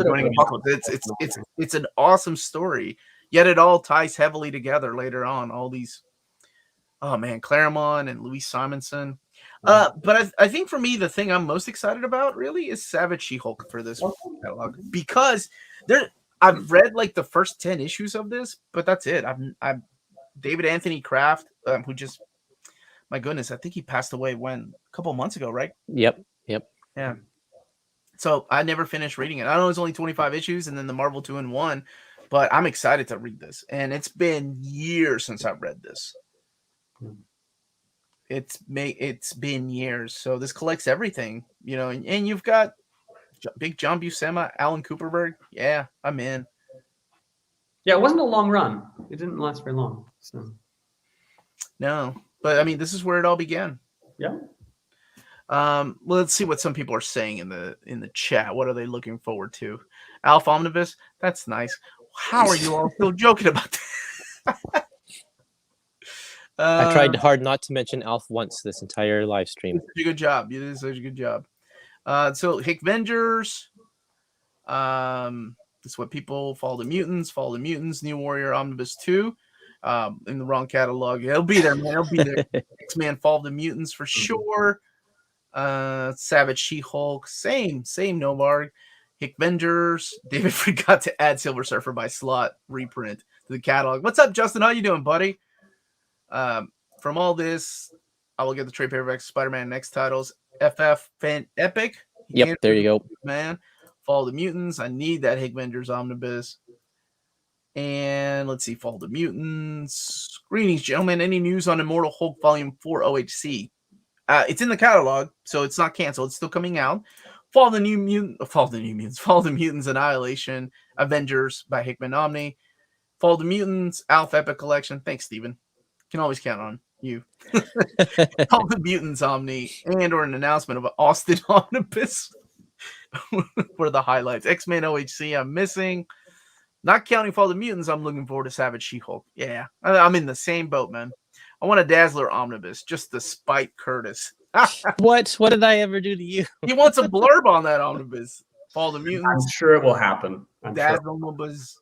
an awesome story. Yet it all ties heavily together later on. All these, oh man, Claremont and Louise Simonson. But I think for me, the thing I'm most excited about really is Savage She-Hulk for this catalog, because I've read like the first 10 issues of this, but that's it. I'm David Anthony Kraft, who just, my goodness, I think he passed away a couple months ago, right? Yep. Yeah. So I never finished reading it. I know it's only 25 issues and then the Marvel 2-in-1, but I'm excited to read this. And it's been years since I've read this. It's been years. So this collects everything, and you've got big John Buscema, Alan Cooperberg. Yeah, I'm in. Yeah, it wasn't a long run. It didn't last very long. So. No, but I mean, this is where it all began. Yeah. Well, let's see what some people are saying in the chat. What are they looking forward to? Alpha Omnibus. That's nice. How are you all still joking about that? I tried hard not to mention Alf once this entire live stream. Such a good job. You did such a good job. So Hickvengers. That's what people Fall the Mutants, New Warrior Omnibus 2. In the wrong catalog. It'll be there, man. It'll be there. X-Men Fall of the Mutants for sure. Savage She-Hulk. Same Novarg. Hickvengers. David forgot to add Silver Surfer by Slot reprint to the catalog. What's up, Justin? How you doing, buddy? From all this, I will get the trade paperback Spider-Man next titles. FF Fan Epic. Yep, there you go. Man. Fall of the Mutants. I need that Hickvengers Omnibus. And let's see, Fall of the Mutants. Greetings, gentlemen. Any news on Immortal Hulk Volume 4 OHC? It's in the catalog, so it's not canceled. It's still coming out. Fall of the Mutants, Annihilation, Avengers by Hickman Omni. Fall of the Mutants, Alpha Epic Collection. Thanks, Steven. Can always count on you. Fall of the Mutants Omni, or an announcement of Austin Omnibus for the highlights. X-Men OHC, I'm missing. Not counting Fall of the Mutants, I'm looking forward to Savage She-Hulk. Yeah, I'm in the same boat, man. I want a Dazzler Omnibus just to spite Kurtis. What did I ever do to you? He wants a blurb on that omnibus. Fall of the Mutants. I'm sure it will happen. Dazzler Omnibus.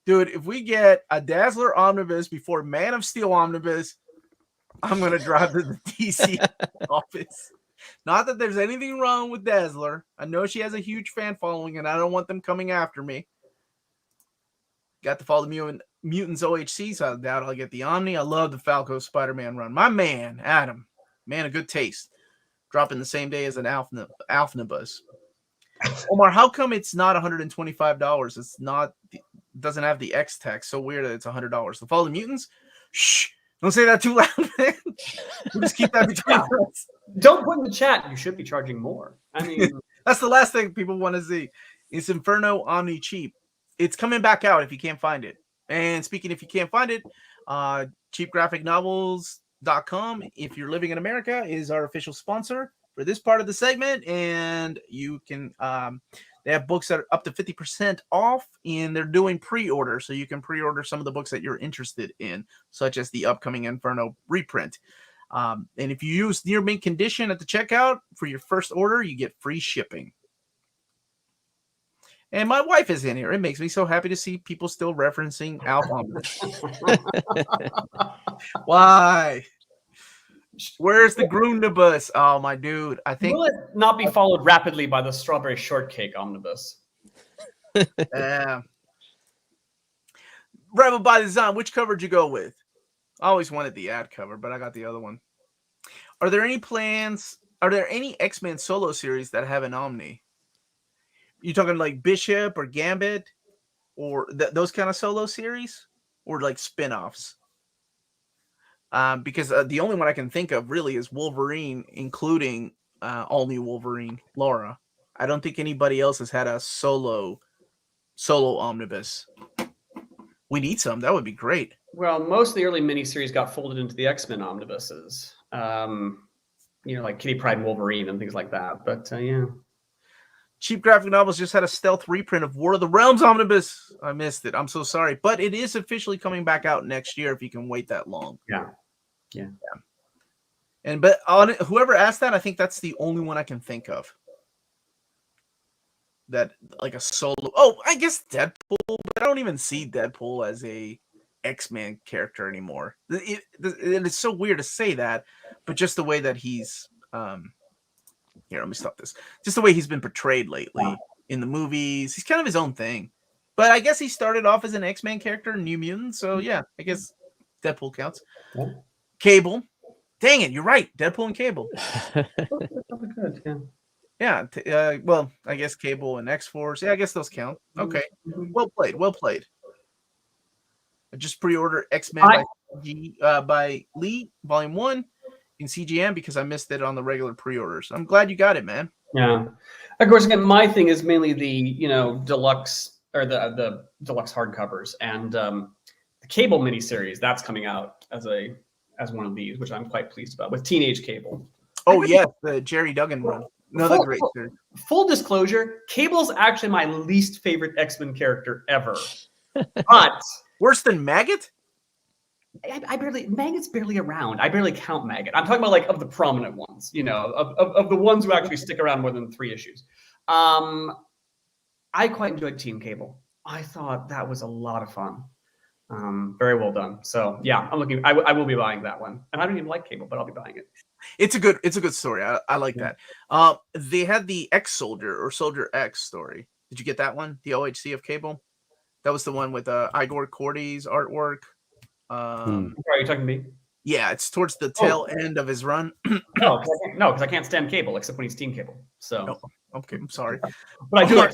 Dude, if we get a Dazzler Omnibus before Man of Steel Omnibus, I'm going to drive to the DC office. Not that there's anything wrong with Dazzler. I know she has a huge fan following, and I don't want them coming after me. Got the Fall of the Mutants OHC, so I doubt I'll get the Omni. I love the Falco Spider-Man run. My man, Adam. Man of good taste. Dropping the same day as an Omnibus. Omar, how come it's not $125? It's not, doesn't have the X text. So weird that it's $100. The Fall of the Mutants? Shh. Don't say that too loud, man. We'll just keep that between us. Don't put in the chat. You should be charging more. I mean, that's the last thing people want to see. It's Inferno Omni cheap. It's coming back out if you can't find it. And speaking, if you can't find it, cheapgraphicnovels.com, if you're living in America, is our official sponsor for this part of the segment. And you can, they have books that are up to 50% off, and they're doing pre-order. So you can pre-order some of the books that you're interested in, such as the upcoming Inferno reprint. And if you use near mint condition at the checkout for your first order, you get free shipping. And my wife is in here. It makes me so happy to see people still referencing Alf Omnibus. Why? Where's the Grundibus? Oh, my dude. I think. Will it not be followed rapidly by the Strawberry Shortcake Omnibus? Yeah. Rebel by Design, which cover did you go with? I always wanted the ad cover, but I got the other one. Are there any plans? Are there any X-Men solo series that have an Omni? You talking like Bishop or Gambit or those kind of solo series, or like spin-offs? Because the only one I can think of really is Wolverine, including all new Wolverine, Laura. I don't think anybody else has had a solo omnibus. We need some. That would be great. Well, most of the early miniseries got folded into the X-Men omnibuses. Like Kitty Pryde and Wolverine and things like that. But yeah. Cheap Graphic Novels just had a stealth reprint of War of the Realms Omnibus. I missed it. I'm so sorry. But it is officially coming back out next year if you can wait that long. Yeah. But on it, whoever asked that, I think that's the only one I can think of. That like a solo. Oh, I guess Deadpool, but I don't even see Deadpool as a X-Men character anymore. It's so weird to say that, but just the way that he's here, let me stop this. Just the way he's been portrayed lately in the movies. He's kind of his own thing. But I guess he started off as an X-Men character in New Mutants. So, yeah, I guess Deadpool counts. Yeah. Cable. Dang it, you're right. Deadpool and Cable. Good, yeah. Yeah. Well, I guess Cable and X-Force. Yeah, I guess those count. Okay. Well played. I just pre-ordered X-Men by Lee, Volume 1. In CGM because I missed it on the regular pre-orders. I'm glad you got it, man. Yeah. Of course, again, my thing is mainly the deluxe or the deluxe hardcovers and the Cable miniseries that's coming out as one of these, which I'm quite pleased about with Teenage Cable. Oh yeah, the Jerry Duggan run. Another great series. Full disclosure: Cable's actually my least favorite X-Men character ever. But worse than Maggot? Maggot's barely around. I barely count Maggot. I'm talking about like of the prominent ones, of the ones who actually stick around more than 3 issues. I quite enjoyed Team Cable. I thought that was a lot of fun. Very well done. So yeah, I will be buying that one. And I don't even like Cable, but I'll be buying it. It's a good story. I like that. They had the X Soldier or Soldier X story. Did you get that one? The OHC of Cable? That was the one with Igor Cordy's artwork. Are you talking to me? Yeah, it's towards the tail end of his run. No, because I can't stand Cable except when he's Team Cable. So okay, I'm sorry, but I do.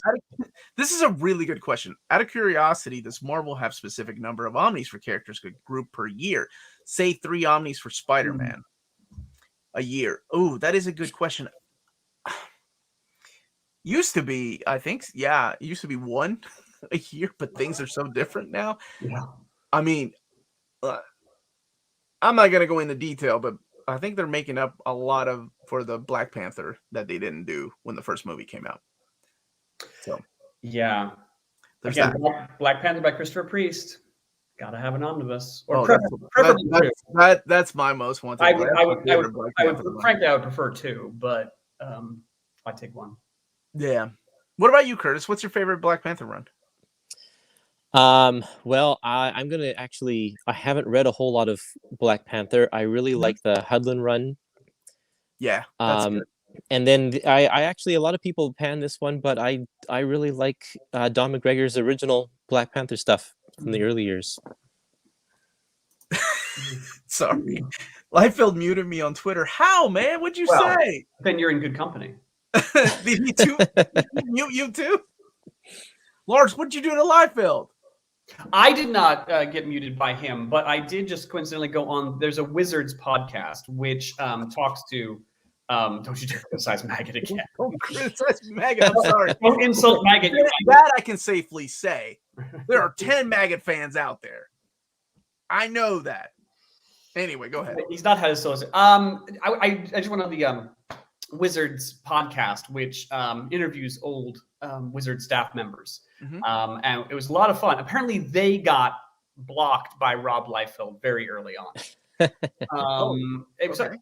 This is a really good question. Out of curiosity, does Marvel have specific number of Omnis for characters group per year? Say 3 Omnis for Spider-Man a year. Oh, that is a good question. Used to be, I think, it used to be 1 a year, but things are so different now. Yeah, I mean. I'm not going to go into detail, but I think they're making up a lot for the Black Panther that they didn't do when the first movie came out. So, yeah. There's Again, that. Black Panther by Christopher Priest. Gotta have an omnibus, or Oh, preferably two. That's my most wanted. I would, Black frankly, I would prefer two, but I take one. Yeah. What about you, Curtis? What's your favorite Black Panther run? Well, I'm gonna actually. I haven't read a whole lot of Black Panther. I really like the Hudlin run. Yeah, that's good. And then I actually, a lot of people pan this one, but I really like Don McGregor's original Black Panther stuff from the early years. Sorry, Liefeld muted me on Twitter. How, man? What'd you say? Then you're in good company. Did he too? Mute you too? Lars, what'd you do to Liefeld? I did not get muted by him, but I did just coincidentally go on. There's a Wizards podcast which talks to. Don't you dare criticize Maggot again. Don't criticize Maggot. I'm sorry. Don't insult Maggot. That I can safely say. There are 10 Maggot fans out there. I know that. Anyway, go ahead. He's not had his source. I just went on the Wizards podcast, which interviews old Wizard staff members. And it was a lot of fun. Apparently, they got blocked by Rob Liefeld very early on.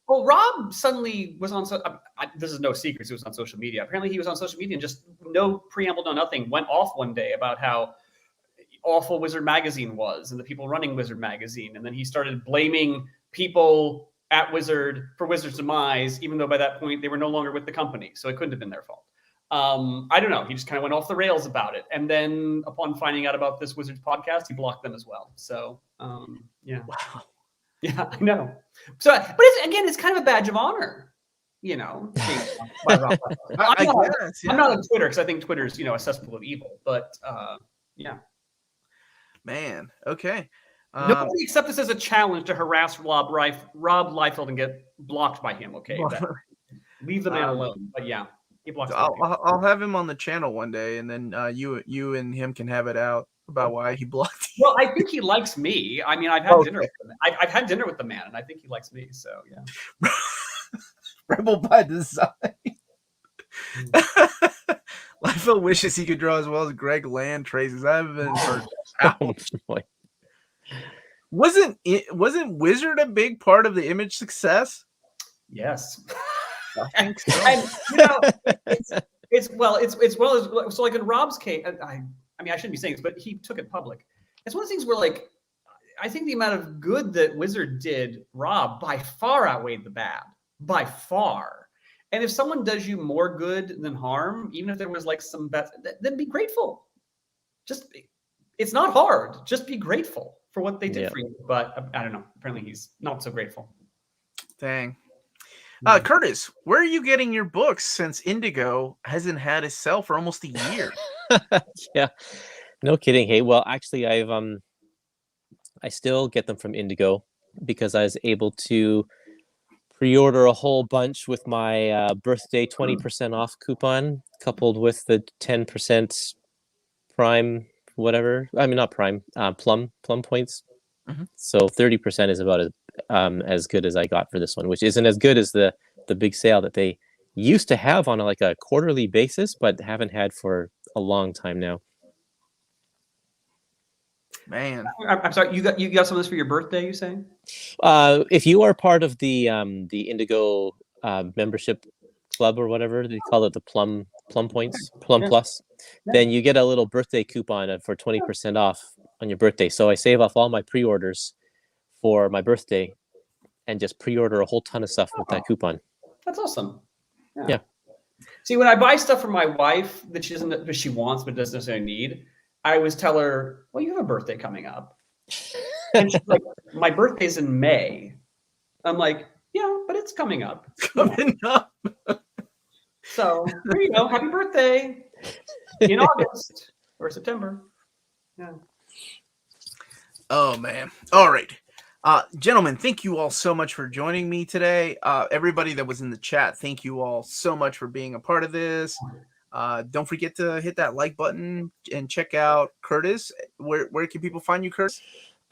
Rob suddenly was on. This is no secret. He was on social media. Apparently, he was on social media and just no preamble, no nothing. Went off one day about how awful Wizard Magazine was and the people running Wizard Magazine, and then he started blaming people at Wizard for Wizard's demise, even though by that point they were no longer with the company, so it couldn't have been their fault. I don't know. He just kind of went off the rails about it, and then upon finding out about this Wizards podcast, he blocked them as well. So yeah. Wow. Yeah, I know. So, but it's kind of a badge of honor, you know. I'm not on Twitter because I think Twitter's, a cesspool of evil. But yeah, man. Okay. Nobody accept this as a challenge to harass Rob Liefeld and get blocked by him. Okay, leave the man alone. But yeah, he blocks. I'll have him on the channel one day, and then you and him can have it out about why he blocked you. Well, I think he likes me. I mean, I've had dinner with him. I've had dinner with the man, and I think he likes me. So yeah. Rebel by design. Liefeld wishes he could draw as well as Greg Land traces. I haven't been heard. Ouch. Wasn't Wizard a big part of the Image success? Yes. I think so. And it's well as so like in Rob's case. I mean, I shouldn't be saying this, but he took it public. It's one of the things where, like, I think the amount of good that Wizard did Rob by far outweighed the bad, by far. And if someone does you more good than harm, even if there was like some bad, then be grateful. It's not hard. Just be grateful for what they did for you. But I don't know. Apparently, he's not so grateful. Dang. Curtis, where are you getting your books since Indigo hasn't had a sale for almost a year? Yeah, no kidding. Hey, well, actually, I still get them from Indigo because I was able to pre-order a whole bunch with my birthday 20% off coupon, coupled with the 10% Prime, whatever. I mean, not Prime, Plum points. So 30% is about as good as I got for this one, which isn't as good as the big sale that they used to have on a quarterly basis, but haven't had for a long time now. Man, I'm sorry. You got some of this for your birthday? You saying? If you are part of the Indigo membership club or whatever they call it, the Plum points, Plum Plus, then you get a little birthday coupon for 20% off on your birthday. So I save off all my pre-orders for my birthday and just pre-order a whole ton of stuff with that coupon. That's awesome. Yeah. See, when I buy stuff for my wife that she wants but doesn't necessarily need, I always tell her, "Well, you have a birthday coming up," and she's like, "My birthday's in May." I'm like, "Yeah, but it's coming up." Coming up. So there you go. Happy birthday in August or September. Yeah. Oh man. All right. Gentlemen, thank you all so much for joining me today. Everybody that was in the chat, thank you all so much for being a part of this. Don't forget to hit that like button and check out Curtis. Where can people find you, Curtis?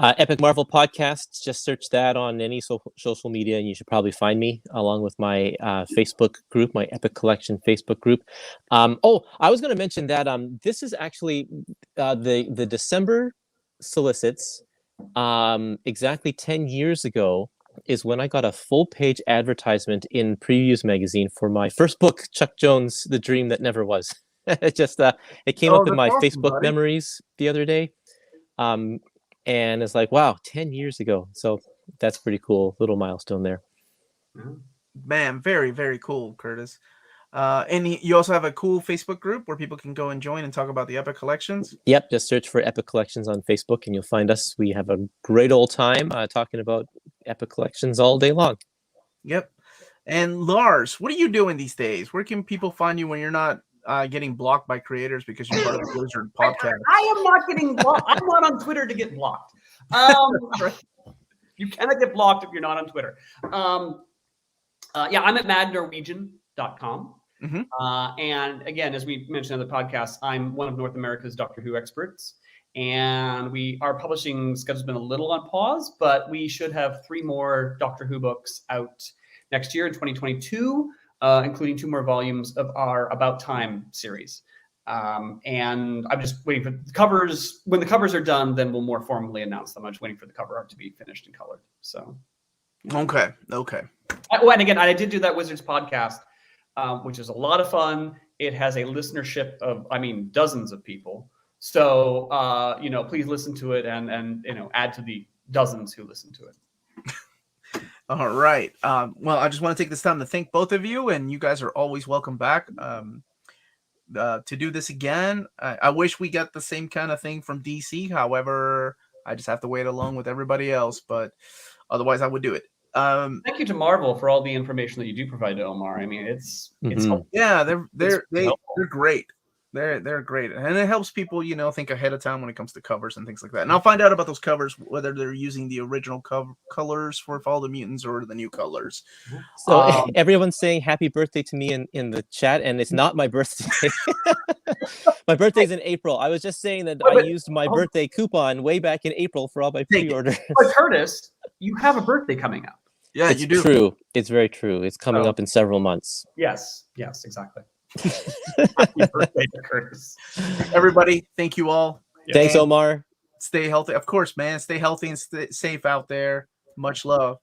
Epic Marvel Podcast. Just search that on any social media, and you should probably find me along with my Facebook group, my Epic Collection Facebook group. I was going to mention that this is actually the December solicits. Exactly 10 years ago is when I got a full-page advertisement in Previews magazine for my first book, Chuck Jones' The Dream That Never Was. It came up in my Facebook memories the other day. And it's like, wow, 10 years ago. So that's pretty cool. Little milestone there. Man, very, very cool, Kurtis. And you also have a cool Facebook group where people can go and join and talk about the Epic Collections. Yep, just search for Epic Collections on Facebook and you'll find us. We have a great old time talking about Epic Collections all day long. Yep. And Lars, what are you doing these days? Where can people find you when you're not getting blocked by creators because you're part of the Blizzard podcast? I am not getting blocked. I'm not on Twitter to get blocked. You cannot get blocked if you're not on Twitter. I'm at madnorwegian.com. And again, as we mentioned in the podcast, I'm one of North America's Doctor Who experts. And our publishing schedule's been a little on pause, but we should have 3 more Doctor Who books out next year in 2022. Including 2 more volumes of our About Time series. And I'm just waiting for the covers. When the covers are done, then we'll more formally announce them. I'm just waiting for the cover art to be finished and colored. So, okay. And again, I did do that Wizards podcast, which is a lot of fun. It has a listenership of, dozens of people. So, please listen to it and add to the dozens who listen to it. All right. Well, I just want to take this time to thank both of you, and you guys are always welcome back to do this again. I wish we got the same kind of thing from DC. However, I just have to wait along with everybody else, but otherwise I would do it. Thank you to Marvel for all the information that you do provide to Omar. It's helpful. Yeah, they're great. They're great, and it helps people, think ahead of time when it comes to covers and things like that. And I'll find out about those covers, whether they're using the original colors for Fall of the Mutants or the new colors. So everyone's saying happy birthday to me in the chat, and it's not my birthday. My birthday's in April. I was just saying that I used my birthday coupon way back in April for all my pre-orders. But Kurtis, you have a birthday coming up. Yeah, it's you do. True. It's very true. It's coming up in several months. Yes, exactly. Happy birthday to Kurtis. Everybody, thank you all. Thanks, Omar. Stay healthy. Of course, man. Stay healthy and stay safe out there. Much love.